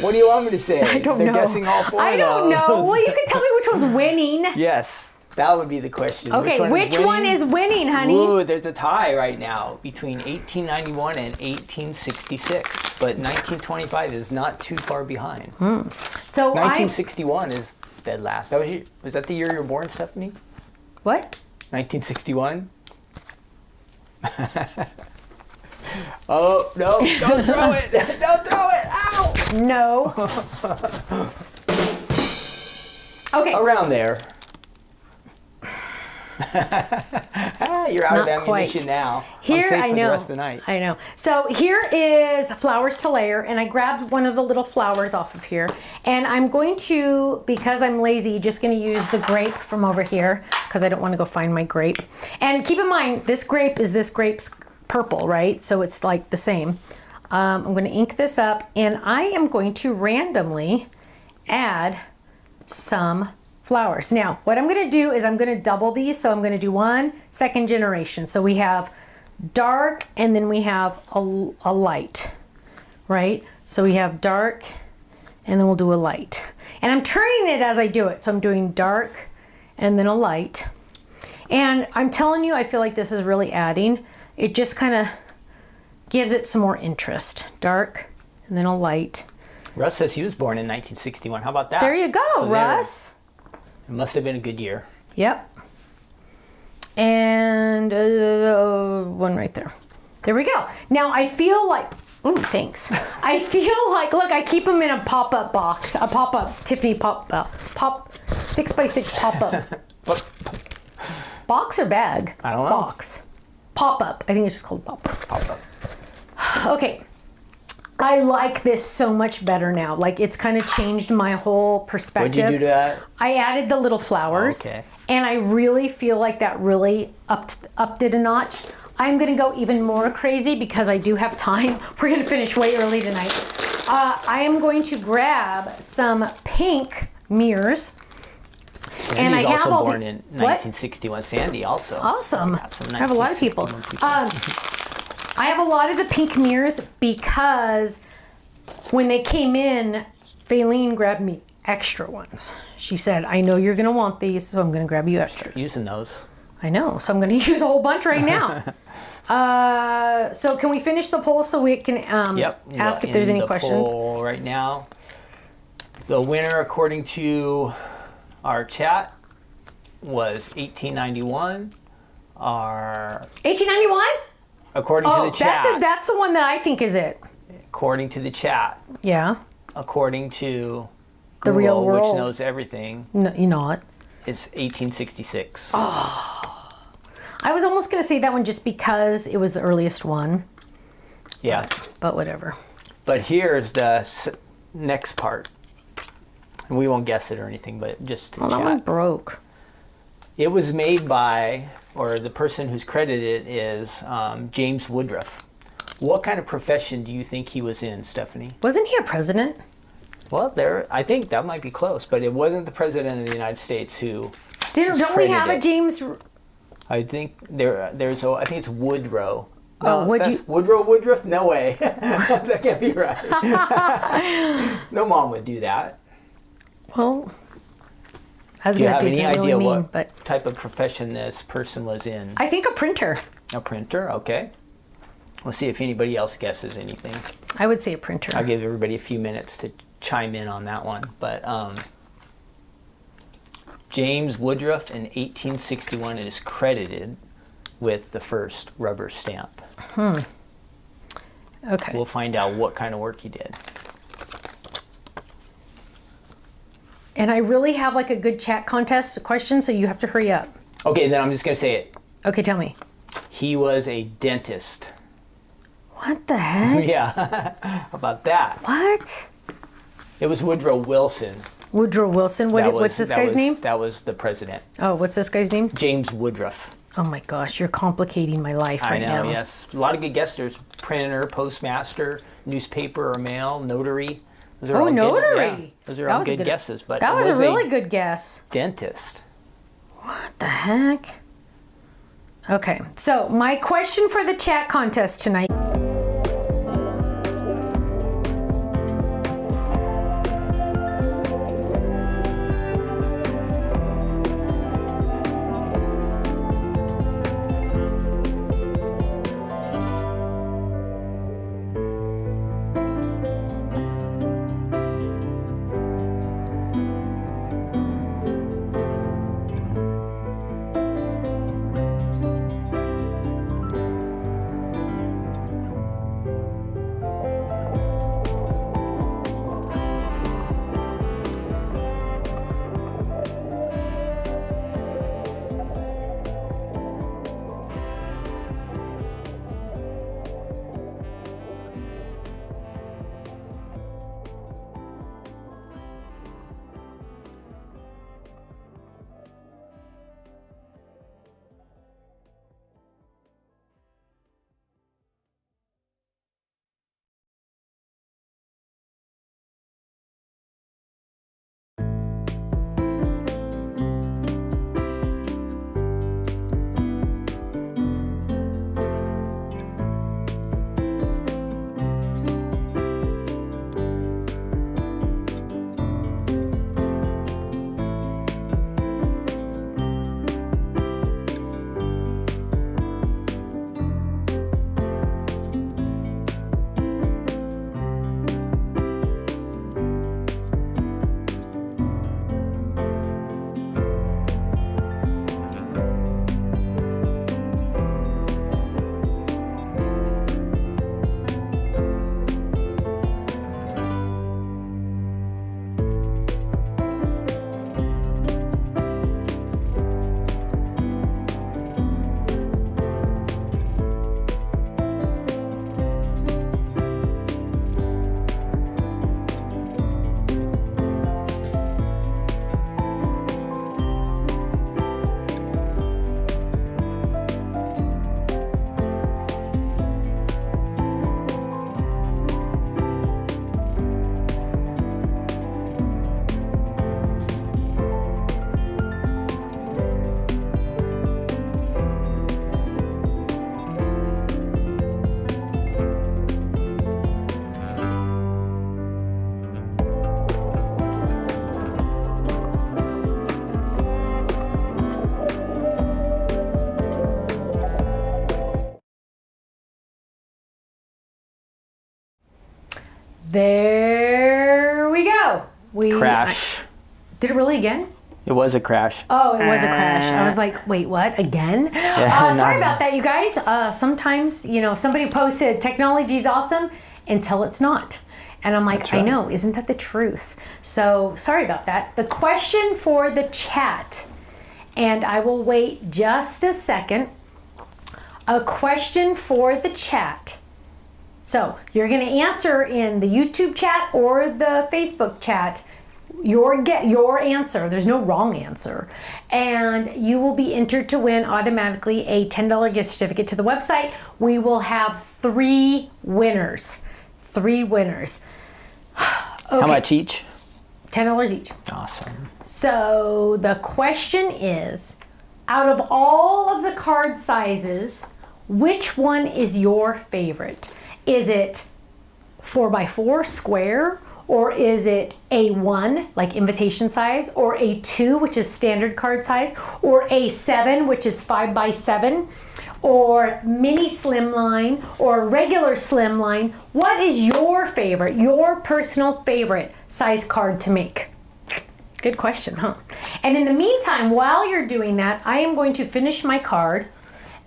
Speaker 3: What do you want me to say?
Speaker 1: I don't know.
Speaker 3: They're guessing all 4
Speaker 1: I don't know. Well, you can tell me which one's winning.
Speaker 3: Yes, that would be the question.
Speaker 1: Okay, which one is winning, honey?
Speaker 3: Ooh, there's a tie right now between 1891 and 1866, but 1925 is not too far behind.
Speaker 1: So
Speaker 3: 1961 is dead last. Was that the year you were born, Stephanie?
Speaker 1: What?
Speaker 3: 1961? Oh, no, don't throw it! Don't throw it! Ow!
Speaker 1: No. Okay.
Speaker 3: Around there. You're out
Speaker 1: Not
Speaker 3: of ammunition
Speaker 1: quite.
Speaker 3: now.
Speaker 1: Here,
Speaker 3: I'm safe
Speaker 1: I
Speaker 3: for
Speaker 1: know.
Speaker 3: the rest of the night.
Speaker 1: I know. So here is flowers to layer, and I grabbed one of the little flowers off of here, and I'm going to, because I'm lazy, just going to use the grape from over here because I don't want to go find my grape. And keep in mind, this grape is this grape's purple, right? So it's like the same. I'm going to ink this up, and I am going to randomly add some flowers. Now, what I'm going to do is I'm going to double these. So I'm going to do 1 second generation. So we have dark and then we have a light, right? So we have dark and then we'll do a light. And I'm turning it as I do it. So I'm doing dark and then a light. And I'm telling you, I feel like this is really adding. It just kind of gives it some more interest. Dark and then a light.
Speaker 3: Russ says he was born in 1961. How about that?
Speaker 1: There you go,
Speaker 3: So
Speaker 1: Russ.
Speaker 3: It must have been a good year.
Speaker 1: Yep. And one right there. There we go. Now I feel like, ooh, thanks. I feel like, look, I keep them in a pop-up box, a pop-up Tiffany pop 6x6 pop-up. Box or bag?
Speaker 3: I don't know.
Speaker 1: Box. Pop-up. I think it's just called pop-up.
Speaker 3: Pop-up.
Speaker 1: Okay. I like this so much better now. Like it's kind of changed my whole perspective.
Speaker 3: What'd you do to that?
Speaker 1: I added the little flowers.
Speaker 3: Okay.
Speaker 1: And I really feel like that really upped it a notch. I'm gonna go even more crazy because I do have time. We're gonna finish way early tonight. I am going to grab some pink mirrors. And I
Speaker 3: Sandy's
Speaker 1: have
Speaker 3: also
Speaker 1: all
Speaker 3: born
Speaker 1: the,
Speaker 3: in
Speaker 1: what?
Speaker 3: 1961. Sandy also.
Speaker 1: Awesome.
Speaker 3: Got some
Speaker 1: I have a lot of people.
Speaker 3: 1961
Speaker 1: I have a lot of the pink mirrors because when they came in, Faylene grabbed me extra ones. She said, I know you're going to want these, so I'm going to grab you extras.
Speaker 3: Using those.
Speaker 1: I know, so I'm going to use a whole bunch right now. So can we finish the poll so we can ask if there's any questions?
Speaker 3: Poll right now. The winner, according to our chat, was 1891. Our
Speaker 1: 1891?
Speaker 3: according to the chat.
Speaker 1: That's the one that I think is it.
Speaker 3: According to the chat.
Speaker 1: Yeah.
Speaker 3: According to
Speaker 1: The
Speaker 3: Google,
Speaker 1: real world.
Speaker 3: which knows everything,
Speaker 1: No, you're not.
Speaker 3: is 1866.
Speaker 1: I was almost going to say that one just because it was the earliest one,
Speaker 3: Yeah.
Speaker 1: but whatever.
Speaker 3: But here's the next part. And we won't guess it or anything, but just to
Speaker 1: Well, that one
Speaker 3: chat.
Speaker 1: broke.
Speaker 3: It was made by, or the person who's credited is James Woodruff. What kind of profession do you think he was in, Stephanie?
Speaker 1: Wasn't he a president?
Speaker 3: Well, I think that might be close, but it wasn't the president of the United States who.
Speaker 1: Don't we have a
Speaker 3: credited.
Speaker 1: James?
Speaker 3: I think I think it's Woodrow.
Speaker 1: Oh,
Speaker 3: Woodruff? No way. That can't be right. No mom would do that.
Speaker 1: Well, I was
Speaker 3: Do you
Speaker 1: going to
Speaker 3: have
Speaker 1: say
Speaker 3: any
Speaker 1: something
Speaker 3: idea
Speaker 1: really mean,
Speaker 3: what
Speaker 1: but
Speaker 3: type of profession this person was in?
Speaker 1: I think a printer.
Speaker 3: A printer, okay. We'll see if anybody else guesses anything.
Speaker 1: I would say a printer.
Speaker 3: I'll give everybody a few minutes to chime in on that one. But James Woodruff in 1861 is credited with the first rubber stamp.
Speaker 1: Okay.
Speaker 3: We'll find out what kind of work he did.
Speaker 1: And I really have like a good chat contest question, so you have to hurry up.
Speaker 3: Okay, then I'm just going to say it.
Speaker 1: Okay, tell me.
Speaker 3: He was a dentist.
Speaker 1: What the heck?
Speaker 3: Yeah, how about that?
Speaker 1: What?
Speaker 3: It was Woodrow Wilson.
Speaker 1: Woodrow Wilson. What's this guy's name?
Speaker 3: That was the president.
Speaker 1: Oh, what's this guy's name?
Speaker 3: James Woodruff.
Speaker 1: Oh my gosh, you're complicating my life right
Speaker 3: I know,
Speaker 1: now.
Speaker 3: yes. A lot of good guesses. Printer, postmaster, newspaper or mail, notary. Those are all
Speaker 1: notary.
Speaker 3: Good, those are all good guesses. But
Speaker 1: that
Speaker 3: it
Speaker 1: was a really good guess.
Speaker 3: dentist.
Speaker 1: What the heck? Okay, so my question for the chat contest tonight. There we go.
Speaker 3: Crash.
Speaker 1: Did it really again?
Speaker 3: It was a crash.
Speaker 1: Oh, it was a crash. I was like, wait, what? Again? Sorry about that, you guys. Sometimes, somebody posted technology's awesome until it's not. And I'm like,
Speaker 3: That's right.
Speaker 1: I know, isn't that the truth? So sorry about that. The question for the chat, and I will wait just a second. A question for the chat. So you're going to answer in the YouTube chat or the Facebook chat your answer. There's no wrong answer. And you will be entered to win automatically a $10 gift certificate to the website. We will have 3 winners. 3 winners. Okay.
Speaker 3: How much each?
Speaker 1: $10 each.
Speaker 3: Awesome.
Speaker 1: So the question is, out of all of the card sizes, which one is your favorite? Is it 4x4 square? Or is it A1, like invitation size, or A2, which is standard card size, or A7, which is 5x7, or mini slimline, or regular slimline? What is your favorite, your personal favorite size card to make? Good question, huh? And in the meantime, while you're doing that, I am going to finish my card,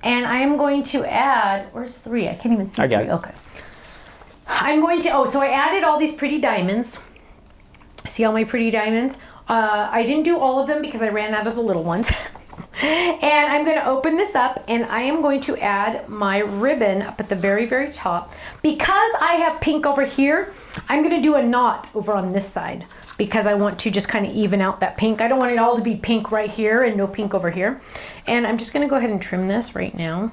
Speaker 1: and I am going to add, where's 3? I can't even see 3.
Speaker 3: it.
Speaker 1: Okay. I'm going to, so I added all these pretty diamonds. See all my pretty diamonds? I didn't do all of them because I ran out of the little ones. And I'm going to open this up and I am going to add my ribbon up at the very, very top. Because I have pink over here, I'm going to do a knot over on this side because I want to just kind of even out that pink. I don't want it all to be pink right here and no pink over here. And I'm just going to go ahead and trim this right now.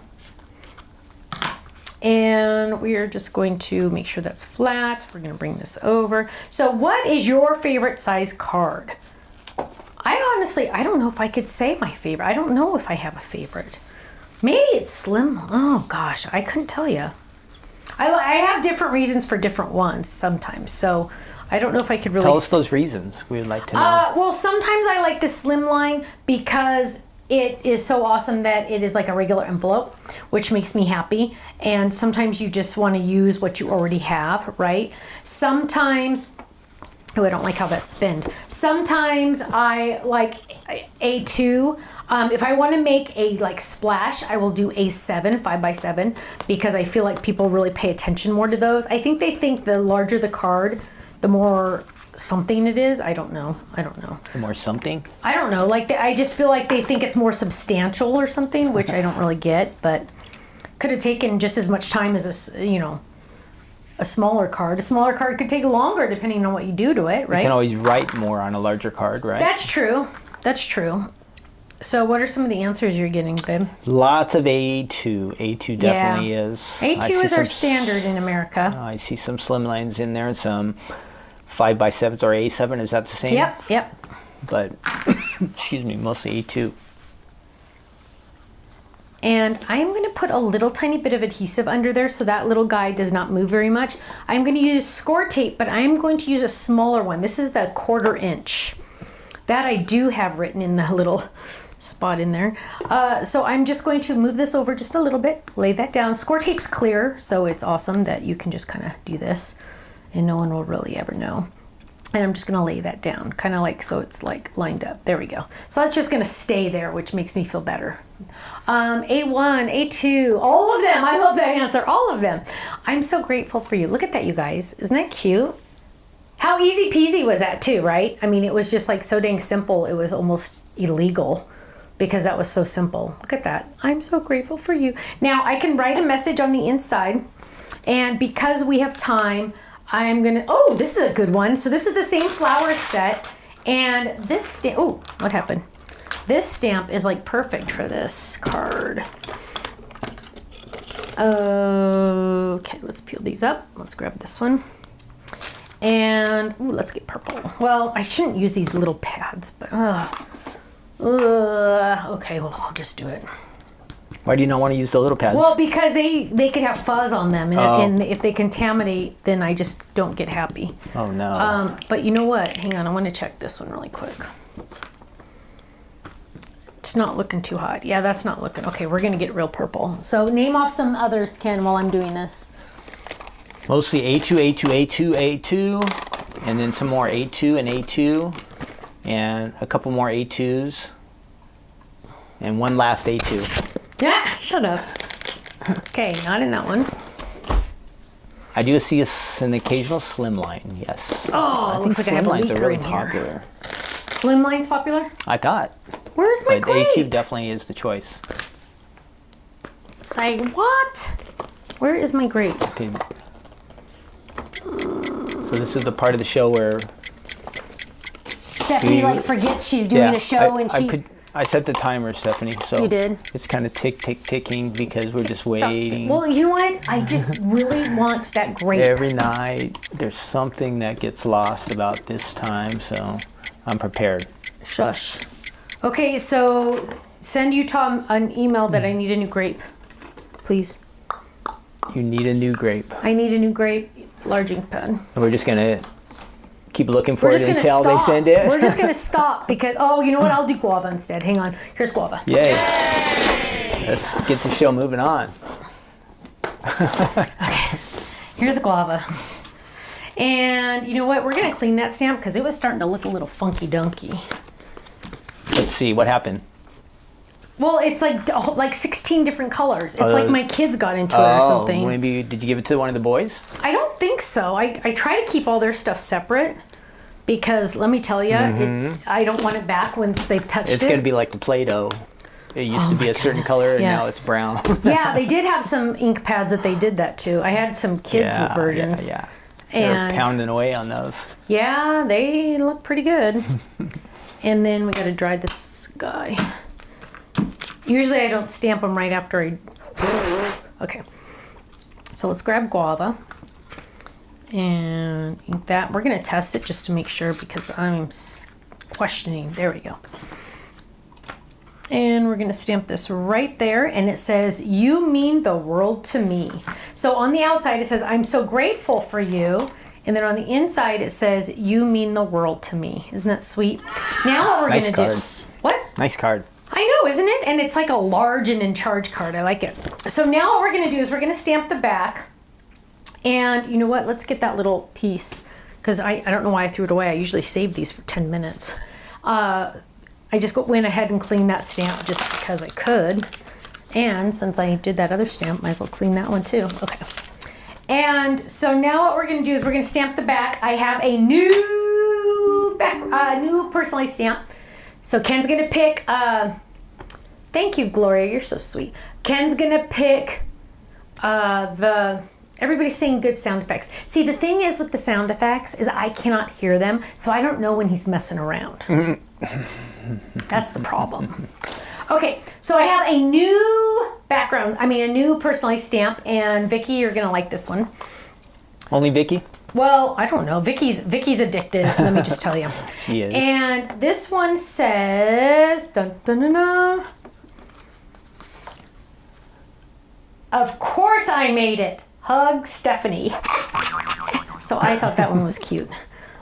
Speaker 1: And we are just going to make sure that's flat. We're going to bring this over. So what is your favorite size card? I don't know if I could say my favorite. I don't know if I have a favorite. Maybe it's slim. Oh gosh, I couldn't tell you. I have different reasons for different ones sometimes. So I don't know if I could really...
Speaker 3: Tell us those reasons. We would like to know.
Speaker 1: Well, sometimes I like the slimline because it is so awesome that it is like a regular envelope, which makes me happy. And sometimes you just want to use what you already have, right? Sometimes, oh, I don't like how that's spinned. Sometimes I like A2. If I want to make a like splash, I will do A7, 5x7, because I feel like people really pay attention more to those. I think they think the larger the card, the more something it is. I don't know.
Speaker 3: The more something?
Speaker 1: I don't know. Like I just feel like they think it's more substantial or something, which I don't really get. But could have taken just as much time as a smaller card. A smaller card could take longer depending on what you do to it, right?
Speaker 3: You can always write more on a larger card, right?
Speaker 1: That's true. That's true. So what are some of the answers you're getting, babe?
Speaker 3: Lots of A2. A2 definitely is.
Speaker 1: A2 is our standard in America.
Speaker 3: I see some slim lines in there and some 5x7s or A7. Is that the same?
Speaker 1: Yep.
Speaker 3: But, excuse me, mostly A2.
Speaker 1: And I'm going to put a little tiny bit of adhesive under there so that little guy does not move very much. I'm going to use score tape, but I'm going to use a smaller one. This is the 1/4 inch. That I do have written in the little spot in there. So I'm just going to move this over just a little bit, lay that down. Score tape's clear, so it's awesome that you can just kind of do this and no one will really ever know. And I'm just gonna lay that down, kind of like so it's like lined up. There we go. So that's just gonna stay there, which makes me feel better. A1, A2, all of them. I love that answer, all of them. I'm so grateful for you. Look at that, you guys. Isn't that cute? How easy peasy was that too, right? I mean, it was just like so dang simple. It was almost illegal because that was so simple. Look at that. I'm so grateful for you. Now I can write a message on the inside, and because we have time, I'm gonna, oh, this is a good one. So this is the same flower set, and this stamp, oh, what happened? This stamp is like perfect for this card. Okay, let's peel these up. Let's grab this one. And ooh, let's get purple. Well, I shouldn't use these little pads, but okay, well, I'll just do it.
Speaker 3: Why do you not want to use the little pads?
Speaker 1: Well, because they could have fuzz on them, and if they contaminate, then I just don't get happy.
Speaker 3: Oh no.
Speaker 1: But you know what? Hang on, I want to check this one really quick. It's not looking too hot. Yeah, that's not looking. Okay, we're gonna get real purple. So name off some others, Ken, while I'm doing this.
Speaker 3: Mostly A2, A2, A2, A2, and then some more A2 and A2, and a couple more A2s, and one last A2.
Speaker 1: Yeah, shut up. Okay, not in that one.
Speaker 3: I do see an occasional slimline, yes.
Speaker 1: Oh,
Speaker 3: I think
Speaker 1: looks like I have a
Speaker 3: slimlines are
Speaker 1: leaker
Speaker 3: really
Speaker 1: in here.
Speaker 3: popular.
Speaker 1: Slimline's popular?
Speaker 3: I thought.
Speaker 1: Where's my
Speaker 3: But
Speaker 1: grape?
Speaker 3: A2 definitely is the choice.
Speaker 1: Say what? Where is my grape?
Speaker 3: Okay. So this is the part of the show where
Speaker 1: Stephanie like forgets she's doing a show and she.
Speaker 3: I set the timer, Stephanie. So
Speaker 1: You did?
Speaker 3: It's kind of ticking because we're just waiting.
Speaker 1: Well, you know what? I just really want that grape.
Speaker 3: Every night there's something that gets lost about this time, so I'm prepared.
Speaker 1: Shush. Okay, so send Utah an email that I need a new grape, please.
Speaker 3: You need a new grape.
Speaker 1: I need a new grape, large ink pen.
Speaker 3: And we're just gonna keep looking for
Speaker 1: We're
Speaker 3: it
Speaker 1: just gonna
Speaker 3: until they
Speaker 1: stop.
Speaker 3: send it.
Speaker 1: We're just gonna stop because you know what? I'll do guava instead. Hang on. Here's guava.
Speaker 3: Yay! Let's get the show moving on.
Speaker 1: Here's a guava. And you know what? We're gonna clean that stamp because it was starting to look a little funky dunky.
Speaker 3: Let's see what happened.
Speaker 1: Well, it's like 16 different colors. It's like my kids got into it or something.
Speaker 3: Maybe did you give it to one of the boys?
Speaker 1: I don't think so. I try to keep all their stuff separate because let me tell you, I don't want it back once they've touched it.
Speaker 3: It's going to be like the Play-Doh. It used to be a certain color, and now it's brown.
Speaker 1: Yeah, they did have some ink pads that they did that too. I had some kids versions.
Speaker 3: Yeah. They're pounding away on those.
Speaker 1: Yeah, they look pretty good. And then we got to dry this guy. Usually I don't stamp them right after I... Okay. So let's grab guava. And ink that. We're going to test it just to make sure because I'm questioning. There we go. And we're going to stamp this right there. And it says, "You mean the world to me." So on the outside it says, "I'm so grateful for you." And then on the inside it says, "You mean the world to me." Isn't that sweet? Now what we're going to do... What?
Speaker 3: Nice card.
Speaker 1: I know, isn't it? And it's like a large and in charge card. I like it. So now what we're going to do is we're going to stamp the back. And you know what? Let's get that little piece. Because I don't know why I threw it away. I usually save these for 10 minutes. I just went ahead and cleaned that stamp just because I could. And since I did that other stamp, might as well clean that one too. Okay. And so now what we're going to do is we're going to stamp the back. I have a new personalized stamp. So Ken's going to pick... Thank you, Gloria. You're so sweet. Ken's gonna pick everybody's saying good sound effects. See, the thing is with the sound effects is I cannot hear them, so I don't know when he's messing around. That's the problem. Okay, so I have a new a new personalized stamp, and Vicky, you're gonna like this one.
Speaker 3: Only Vicky?
Speaker 1: Well, I don't know. Vicky's addicted, let me just tell you.
Speaker 3: He is.
Speaker 1: And this one says, dun, dun, dun, dun. Of course I made it. Hug, Stephanie. So I thought that one was cute.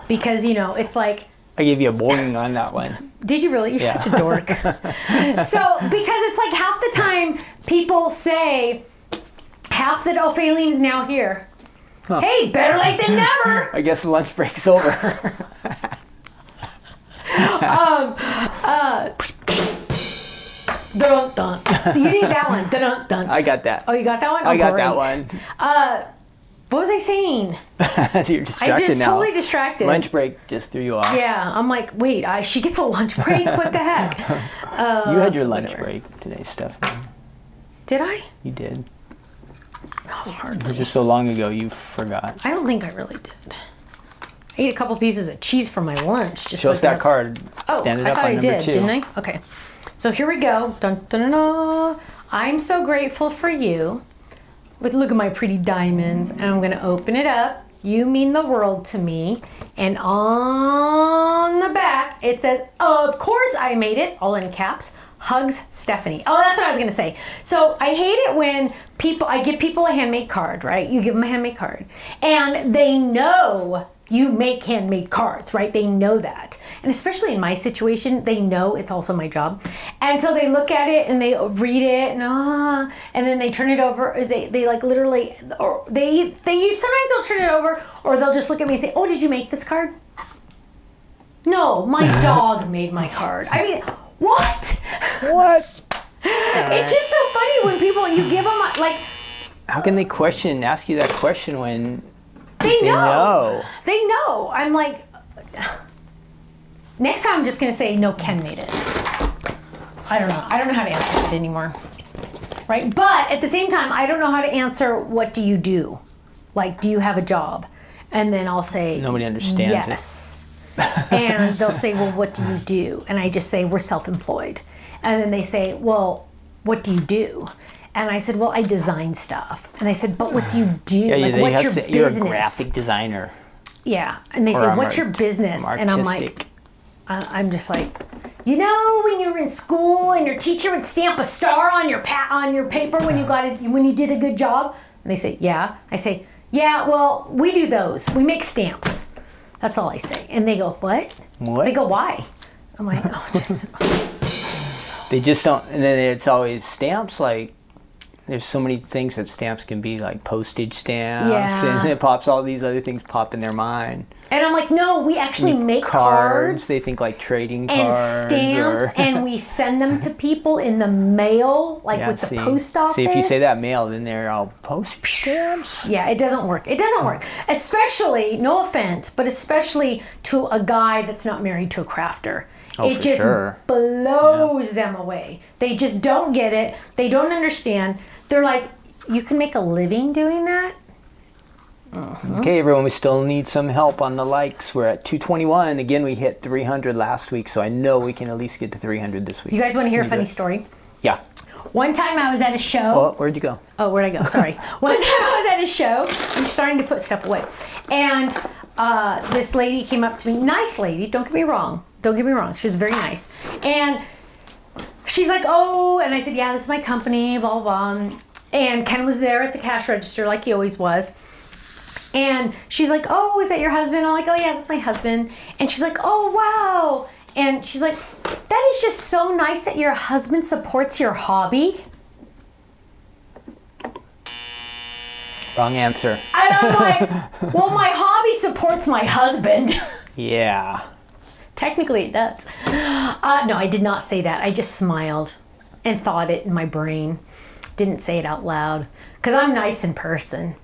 Speaker 1: Because, you know, it's like...
Speaker 3: I gave you a boing on that one.
Speaker 1: Did you really? You're such a dork. So, because it's like half the time people say, half the Opheline's now here. Huh. Hey, better late than never.
Speaker 3: I guess the lunch break's over.
Speaker 1: Dun, dun. You need that one. Dun, dun.
Speaker 3: I got that.
Speaker 1: Oh, you got that one?
Speaker 3: I got
Speaker 1: great.
Speaker 3: that one.
Speaker 1: What was I saying?
Speaker 3: You're distracted
Speaker 1: I just
Speaker 3: now.
Speaker 1: totally distracted.
Speaker 3: Lunch break just threw you off.
Speaker 1: Yeah, I'm like, wait, she gets a lunch break? What the heck?
Speaker 3: You had your lunch break today, Stephanie.
Speaker 1: Did I?
Speaker 3: You did.
Speaker 1: Oh, hardly.
Speaker 3: It was just so long ago you forgot.
Speaker 1: I don't think I really did. I ate a couple pieces of cheese for my lunch. Just
Speaker 3: Show us that card. Stand it up
Speaker 1: I thought
Speaker 3: on
Speaker 1: I
Speaker 3: number
Speaker 1: did,
Speaker 3: 2.
Speaker 1: didn't I? Okay. So here we go. Dun, dun, dun, dun. I'm so grateful for you. But look at my pretty diamonds. And I'm going to open it up. You mean the world to me. And on the back, it says, of course I made it, all in caps. Hugs, Stephanie. Oh, that's what I was going to say. So I hate it when I give people a handmade card, right? You give them a handmade card. And they know you make handmade cards, right? They know that. And especially in my situation, they know it's also my job. And so they look at it and they read it and then they turn it over. They like literally, or sometimes they'll turn it over or they'll just look at me and say, oh, did you make this card? No, my dog made my card. I mean, what? It's just so funny when you give them like.
Speaker 3: How can they ask you that question when
Speaker 1: they know? They know. I'm like, next time I'm just gonna say no. Ken made it. I don't know. I don't know how to answer it anymore. Right? But at the same time, I don't know how to answer. What do you do? Like, do you have a job? And then I'll say
Speaker 3: nobody understands
Speaker 1: yes. And they'll say, well, what do you do? And I just say, we're self-employed. And then they say, well, what do you do? And I said, well, I design stuff. And I said, but what do you do?
Speaker 3: Yeah,
Speaker 1: like, what's your business?
Speaker 3: You're a graphic designer.
Speaker 1: Yeah. And they say, what's your business? And I'm like, I'm just like, you know, when you were in school and your teacher would stamp a star on your paper when you did a good job? And they say, yeah. I say, yeah, well, we do those. We make stamps. That's all I say. And they go, what?
Speaker 3: What?
Speaker 1: They go, why? I'm like, oh, just.
Speaker 3: They just don't. And then it's always stamps. Like, there's so many things that stamps can be, like postage stamps.
Speaker 1: Yeah.
Speaker 3: And it pops, all these other things pop in their mind.
Speaker 1: And I'm like, no, we actually make cards.
Speaker 3: They think like trading
Speaker 1: and
Speaker 3: cards.
Speaker 1: Stamps, and we send them to people in the mail, like with the post office.
Speaker 3: See, if you say that mail, then they're all postage stamps.
Speaker 1: Yeah, it doesn't work. It doesn't work. Especially, no offense, but especially to a guy that's not married to a crafter. It just blows them away. They just don't get it. They don't understand. They're like, you can make a living doing that?
Speaker 3: Okay, everyone, we still need some help on the likes. We're at 221. Again, we hit 300 last week, so I know we can at least get to 300 this week.
Speaker 1: You guys want to hear a funny story?
Speaker 3: Yeah.
Speaker 1: One time I was at a show.
Speaker 3: Oh, where'd you go?
Speaker 1: Oh, where'd I go? Sorry. One time I was at a show. I'm starting to put stuff away. And this lady came up to me. Nice lady. Don't get me wrong. Don't get me wrong. She was very nice. And she's like, oh, and I said, yeah, this is my company, blah, blah, blah. And Ken was there at the cash register like he always was. And she's like, oh, is that your husband? I'm like, oh, yeah, that's my husband. And she's like, oh, wow. And she's like, that is just so nice that your husband supports your hobby.
Speaker 3: Wrong answer.
Speaker 1: And I'm like, well, my hobby supports my husband.
Speaker 3: Yeah.
Speaker 1: Technically it does. No, I did not say that. I just smiled and thought it in my brain. Didn't say it out loud. Because I'm nice in person.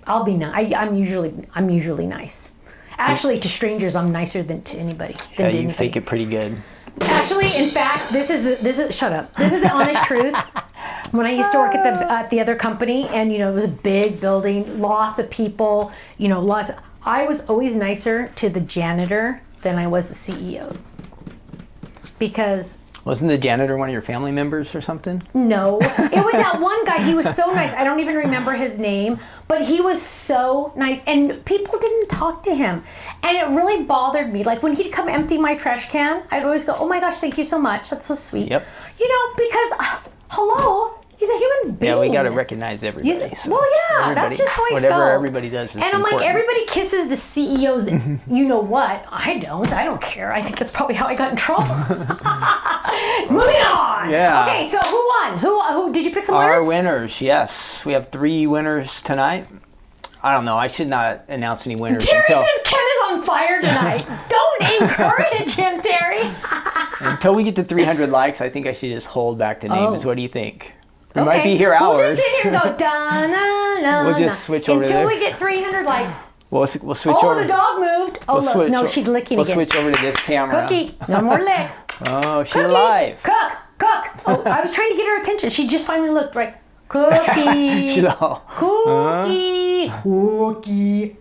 Speaker 1: I'll be nice. I'm usually nice. Actually, to strangers, I'm nicer than to anybody.
Speaker 3: Yeah, you fake it pretty good.
Speaker 1: Actually, in fact, this is shut up. This is the honest truth. When I used to work at the other company, and it was a big building, lots of people, I was always nicer to the janitor than I was the CEO. Because
Speaker 3: wasn't the janitor one of your family members or something?
Speaker 1: No. It was that one guy. He was so nice. I don't even remember his name, but he was so nice. And people didn't talk to him. And it really bothered me. Like when he'd come empty my trash can, I'd always go, oh my gosh, thank you so much. That's so sweet.
Speaker 3: Yep.
Speaker 1: Because, hello, he's a human being.
Speaker 3: Yeah, we got to recognize everybody.
Speaker 1: Well, yeah, that's just how I felt.
Speaker 3: Whatever everybody does is
Speaker 1: And I'm
Speaker 3: important.
Speaker 1: like, everybody kisses the CEO's, you know what? I don't care. I think that's probably how I got in trouble. Moving on.
Speaker 3: Yeah.
Speaker 1: Okay, so who won? Who did you pick some winners?
Speaker 3: Our winners, yes. We have 3 winners tonight. I don't know. I should not announce any winners.
Speaker 1: Terry says Ken is on fire tonight. Don't encourage him, Terry.
Speaker 3: Until we get to 300 likes, I think I should just hold back the names. What do you think? We might be here
Speaker 1: We'll
Speaker 3: hours.
Speaker 1: just sit here and go, da-na-na-na.
Speaker 3: We'll just switch over
Speaker 1: until
Speaker 3: there.
Speaker 1: we get 300 likes.
Speaker 3: We'll switch over.
Speaker 1: The dog moved. Oh, look. No, she's licking again.
Speaker 3: We'll switch over to this camera.
Speaker 1: Cookie, no more licks.
Speaker 3: Oh, she's
Speaker 1: Cookie,
Speaker 3: alive.
Speaker 1: Cook. Oh, I was trying to get her attention. She just finally looked right. Cookie.
Speaker 3: She's all.
Speaker 1: Cookie. Cookie.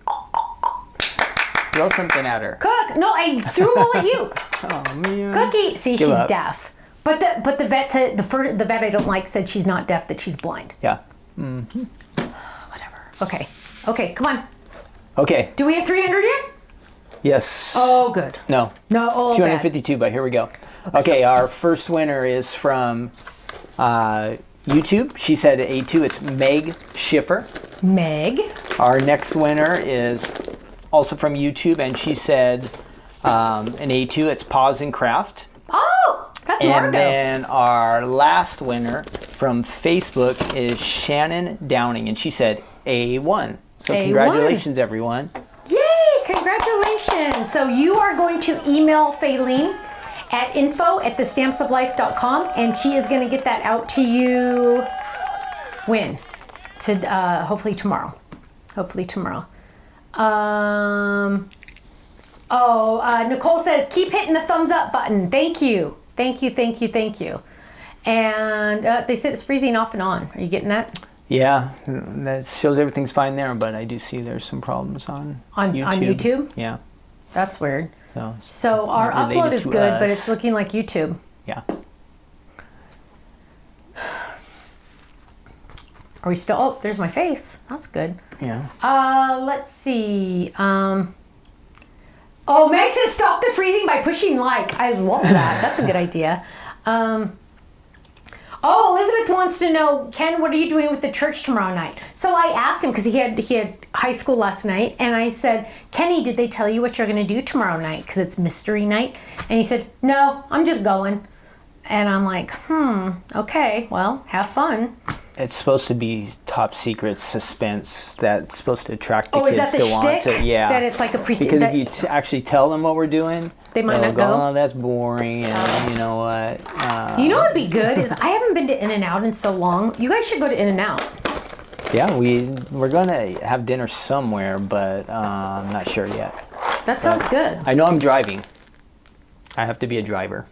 Speaker 3: Throw something at her.
Speaker 1: Cook. No, I threw them all at you.
Speaker 3: Oh, man.
Speaker 1: Cookie. See,
Speaker 3: Give
Speaker 1: she's
Speaker 3: up.
Speaker 1: deaf. But the vet said, the vet I don't like said she's not deaf, that she's blind.
Speaker 3: Yeah.
Speaker 1: Whatever. Okay, come on.
Speaker 3: Okay.
Speaker 1: Do we have 300 yet?
Speaker 3: Yes.
Speaker 1: Oh, good.
Speaker 3: No.
Speaker 1: No, oh,
Speaker 3: 252, but here we go. Okay, our first winner is from YouTube. She said A2. It's Meg Schiffer.
Speaker 1: Meg.
Speaker 3: Our next winner is also from YouTube, and she said An A2, it's Pause and Craft.
Speaker 1: Oh, that's Margo.
Speaker 3: And then our last winner from Facebook is Shannon Downing, and she said A1. So
Speaker 1: A1.
Speaker 3: Congratulations, everyone.
Speaker 1: Yay! Congratulations! So you are going to email Faylene at info@thestampsoflife.com, and she is going to get that out to you when? Hopefully tomorrow. Nicole says, keep hitting the thumbs up button. Thank you. Thank you. And they said it's freezing off and on. Are you getting that?
Speaker 3: Yeah, that shows everything's fine there, but I do see there's some problems on YouTube.
Speaker 1: On YouTube?
Speaker 3: Yeah.
Speaker 1: That's weird.
Speaker 3: it's
Speaker 1: So our
Speaker 3: not
Speaker 1: upload
Speaker 3: related
Speaker 1: is
Speaker 3: to
Speaker 1: good,
Speaker 3: us.
Speaker 1: but it's looking like YouTube.
Speaker 3: Yeah.
Speaker 1: Are we still? Oh, there's my face. That's good.
Speaker 3: Yeah.
Speaker 1: Let's see. Meg says stop the freezing by pushing like. I love that. That's a good idea. Elizabeth wants to know, Ken, what are you doing with the church tomorrow night? So I asked him because he had high school last night, and I said, Kenny, did they tell you what you're going to do tomorrow night? Because it's mystery night. And he said, no, I'm just going. And I'm like, okay, well, have fun.
Speaker 3: It's supposed to be top secret suspense that's supposed to attract the
Speaker 1: Oh, is
Speaker 3: kids
Speaker 1: that the
Speaker 3: to want
Speaker 1: shtick?
Speaker 3: to. Yeah.
Speaker 1: That it's like a
Speaker 3: Because if you actually tell them what we're doing,
Speaker 1: they might
Speaker 3: they'll
Speaker 1: not go.
Speaker 3: Oh, that's boring. And you know what?
Speaker 1: You know what'd be good is I haven't been to In-N-Out in so long. You guys should go to In-N-Out.
Speaker 3: Yeah, we're gonna have dinner somewhere, but I'm not sure yet.
Speaker 1: That sounds good.
Speaker 3: I know I'm driving. I have to be a driver.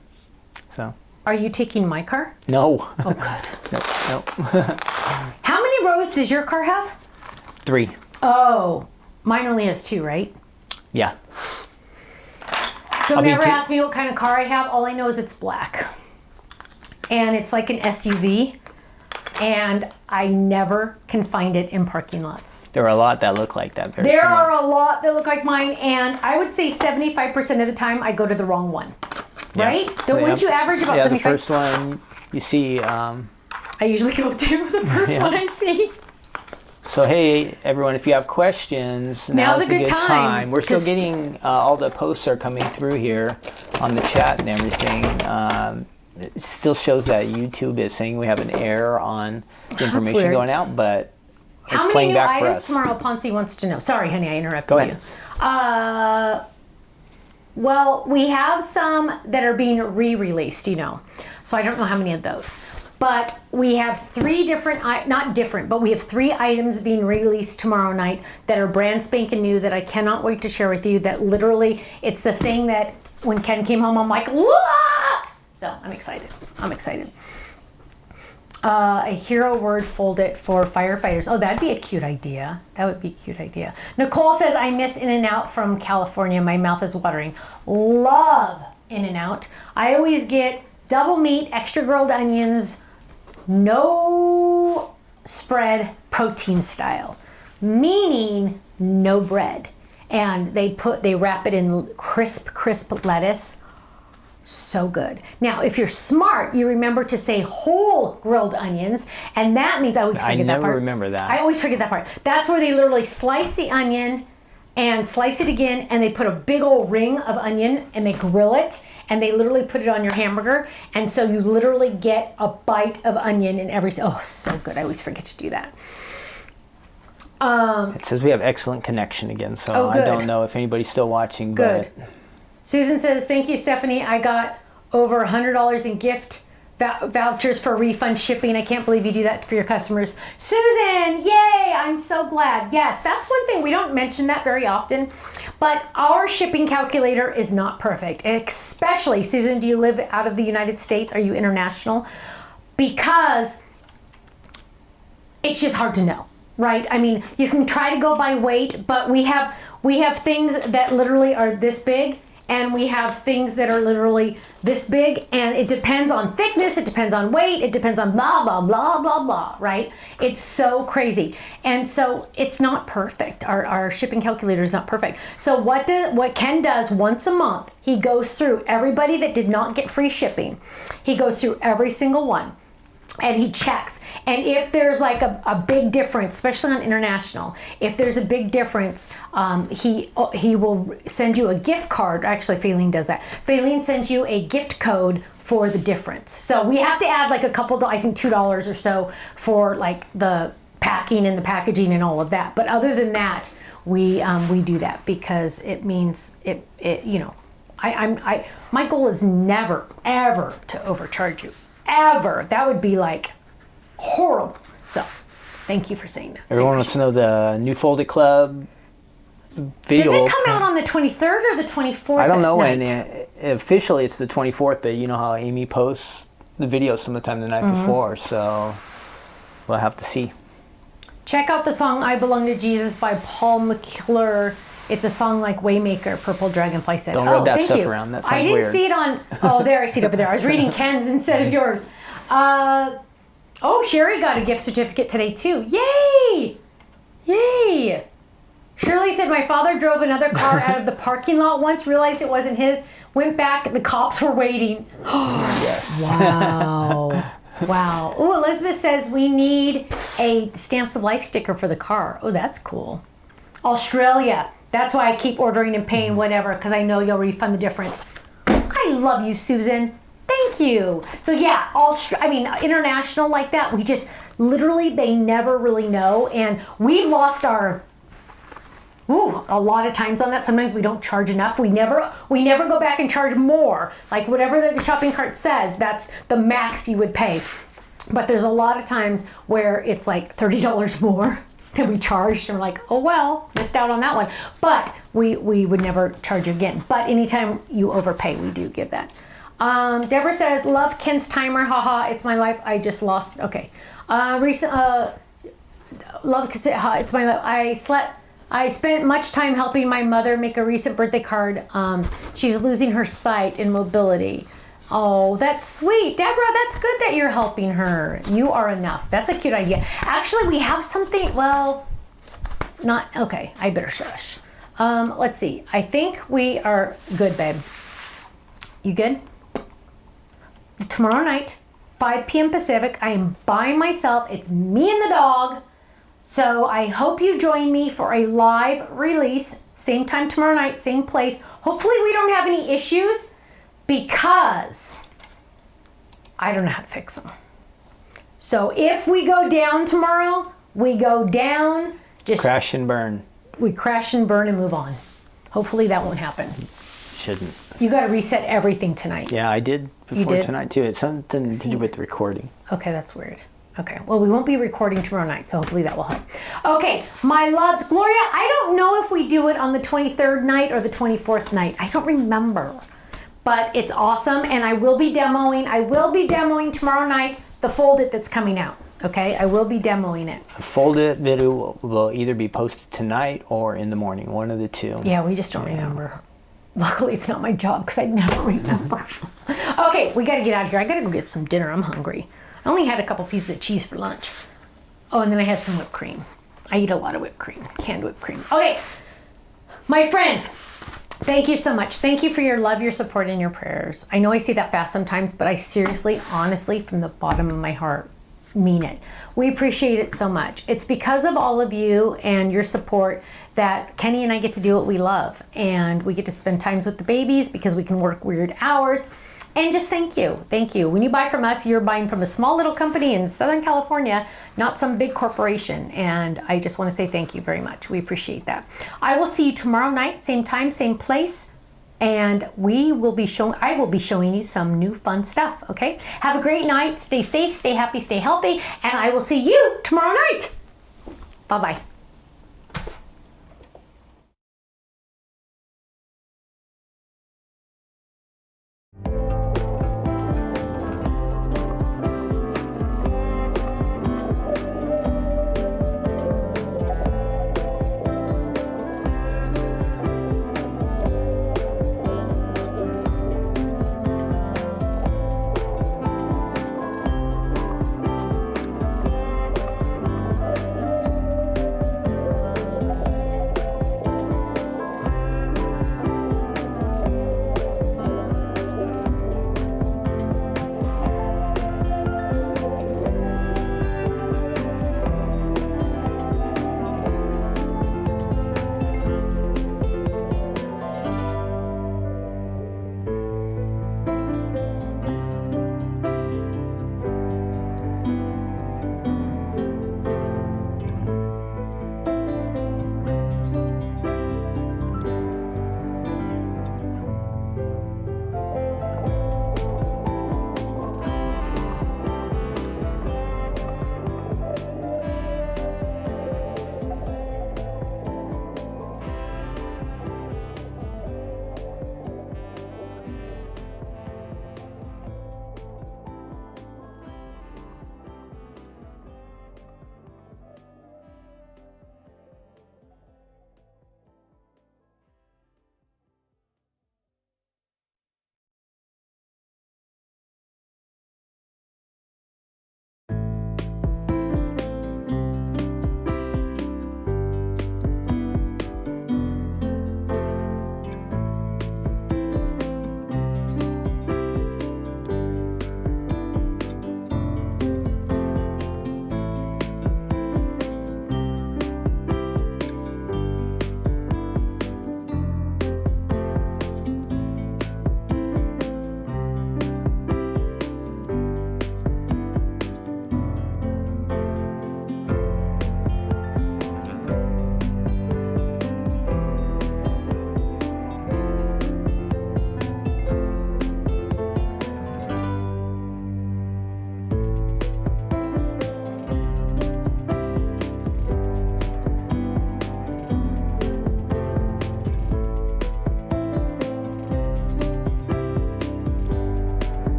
Speaker 3: So.
Speaker 1: Are you taking my car?
Speaker 3: No.
Speaker 1: Oh, good.
Speaker 3: No.
Speaker 1: How many rows does your car have?
Speaker 3: 3.
Speaker 1: Oh, mine only has 2, right?
Speaker 3: Yeah.
Speaker 1: Don't ever ask me what kind of car I have. All I know is it's black. And it's like an SUV. And I never can find it in parking lots.
Speaker 3: There are a lot that look like that.
Speaker 1: There are a lot that look like mine. And I would say 75% of the time I go to the wrong one.
Speaker 3: Yeah.
Speaker 1: Right? Wouldn't you average about 75%?
Speaker 3: The first one you see.
Speaker 1: I usually go to the first one I see.
Speaker 3: So hey everyone, if you have questions, now's a good time. We're still getting all the posts are coming through here on the chat and everything. It still shows that YouTube is saying we have an error on the information going out, but it's playing back for us.
Speaker 1: How many new items tomorrow? Ponce wants to know. Sorry, honey, I interrupted
Speaker 3: Go ahead.
Speaker 1: you. Well, we have some that are being re-released, so I don't know how many of those. But we have 3 different, not different, but we have 3 items being released tomorrow night that are brand spanking new that I cannot wait to share with you. That literally, it's the thing that when Ken came home, I'm like, look! So I'm excited. A hero word folded for firefighters. Oh, that'd be a cute idea. Nicole says, I miss In-N-Out from California. My mouth is watering. Love In-N-Out. I always get double meat, extra grilled onions, no spread, protein style, meaning no bread. And they wrap it in crisp lettuce. So good. Now, if you're smart, you remember to say whole grilled onions, and that means I always forget that part.
Speaker 3: I never remember that.
Speaker 1: I always forget that part. That's where they literally slice the onion and slice it again, and they put a big old ring of onion and they grill it, and they literally put it on your hamburger, and so you literally get a bite of onion in every. Oh, so good. I always forget to do that.
Speaker 3: It says we have excellent connection again, so I don't know if anybody's still watching.
Speaker 1: Good.
Speaker 3: But
Speaker 1: Susan says, thank you, Stephanie. I got over $100 in gift vouchers for refund shipping. I can't believe you do that for your customers. Susan, yay! I'm so glad. Yes, that's one thing. We don't mention that very often, but our shipping calculator is not perfect. Especially, Susan, do you live out of the United States? Are you international? Because it's just hard to know, right? I mean, you can try to go by weight, but we have things that literally are this big, and we have things that are literally this big, and it depends on thickness, it depends on weight, it depends on blah, blah, blah, blah, blah, right? It's so crazy. And so it's not perfect. Our shipping calculator is not perfect. So what Ken does once a month, he goes through everybody that did not get free shipping. He goes through every single one. and he checks. And if there's like a big difference, especially on international, if there's a big difference, he will send you a gift card. Actually, Faylene does that. Faylene sends you a gift code for the difference. So we have to add like a couple, I think $2 or so for like the packing and the packaging and all of that. But other than that, we do that because it means it you know, my goal is never ever to overcharge you. Ever. That would be like horrible. So thank you for saying that.
Speaker 3: Everyone wants to know the New Folded Club video.
Speaker 1: Does it come out on the 23rd or the 24th?
Speaker 3: I don't know
Speaker 1: when.
Speaker 3: Officially it's the 24th, but you know how Amy posts the video sometime the night before, so we'll have to see.
Speaker 1: Check out the song I Belong to Jesus by Paul McClure. It's a song like Waymaker, Purple Dragonfly said.
Speaker 3: Don't rub that
Speaker 1: thank
Speaker 3: stuff
Speaker 1: you.
Speaker 3: around. That sounds
Speaker 1: I didn't
Speaker 3: weird.
Speaker 1: see it on. Oh, there, I see it over there. I was reading Ken's instead of yours. Oh, Sherry got a gift certificate today too. Yay! Yay! Shirley said, my father drove another car out of the parking lot once, realized it wasn't his, went back, the cops were waiting.
Speaker 3: Yes.
Speaker 1: Wow. Wow. Oh, Elizabeth says we need a Stamps of Life sticker for the car. Oh, that's cool. Australia. That's why I keep ordering and paying whatever, because I know you'll refund the difference. I love you, Susan. Thank you. So yeah, international like that, we just literally, they never really know. And we lost our, a lot of times on that. Sometimes we don't charge enough. We never go back and charge more. Like whatever the shopping cart says, that's the max you would pay. But there's a lot of times where it's like $30 more than we charged, and we're like, oh well, missed out on that one. But we would never charge you again. But anytime you overpay, we do give that. Deborah says, love Ken's timer, haha, it's my life, I just lost, okay. Love, it's my life, I spent much time helping my mother make a recent birthday card. She's losing her sight and mobility. Oh, that's sweet. Deborah, that's good that you're helping her. You are enough. That's a cute idea. Actually, we have something, well, not, okay, I better shush. Let's see. I think we are good, babe. You good? Tomorrow night, 5 p.m. Pacific, I am by myself. It's me and the dog. So I hope you join me for a live release. Same time tomorrow night, same place. Hopefully we don't have any issues because I don't know how to fix them. So if we go down tomorrow, we go down. Just
Speaker 3: crash and burn.
Speaker 1: We crash and burn and move on. Hopefully that won't happen.
Speaker 3: Shouldn't.
Speaker 1: You got to reset everything tonight.
Speaker 3: Yeah, I did before tonight too. It's something to do with the recording.
Speaker 1: Okay, that's weird. Okay, well, we won't be recording tomorrow night, so hopefully that will help. Okay, my loves. Gloria, I don't know if we do it on the 23rd night or the 24th night. I don't remember. But it's awesome, and I will be demoing tomorrow night the Fold It that's coming out. Okay, I will be demoing it.
Speaker 3: The Fold It video will either be posted tonight or in the morning, one of the two.
Speaker 1: Yeah, we just don't remember. Luckily, it's not my job because I never remember. Okay, we got to get out of here. I got to go get some dinner. I'm hungry. I only had a couple pieces of cheese for lunch. Oh, and then I had some whipped cream. I eat a lot of whipped cream, canned whipped cream. Okay, my friends, thank you so much. Thank you for your love, your support, and your prayers. I know I say that fast sometimes, but I seriously, honestly, from the bottom of my heart, mean it. We appreciate it so much. It's because of all of you and your support that Kenny and I get to do what we love, and we get to spend times with the babies because we can work weird hours. And just thank you. Thank you. When you buy from us, you're buying from a small little company in Southern California, not some big corporation. And I just want to say thank you very much. We appreciate that. I will see you tomorrow night, same time, same place. And I will be showing you some new fun stuff, okay? Have a great night. Stay safe, stay happy, stay healthy. And I will see you tomorrow night. Bye-bye.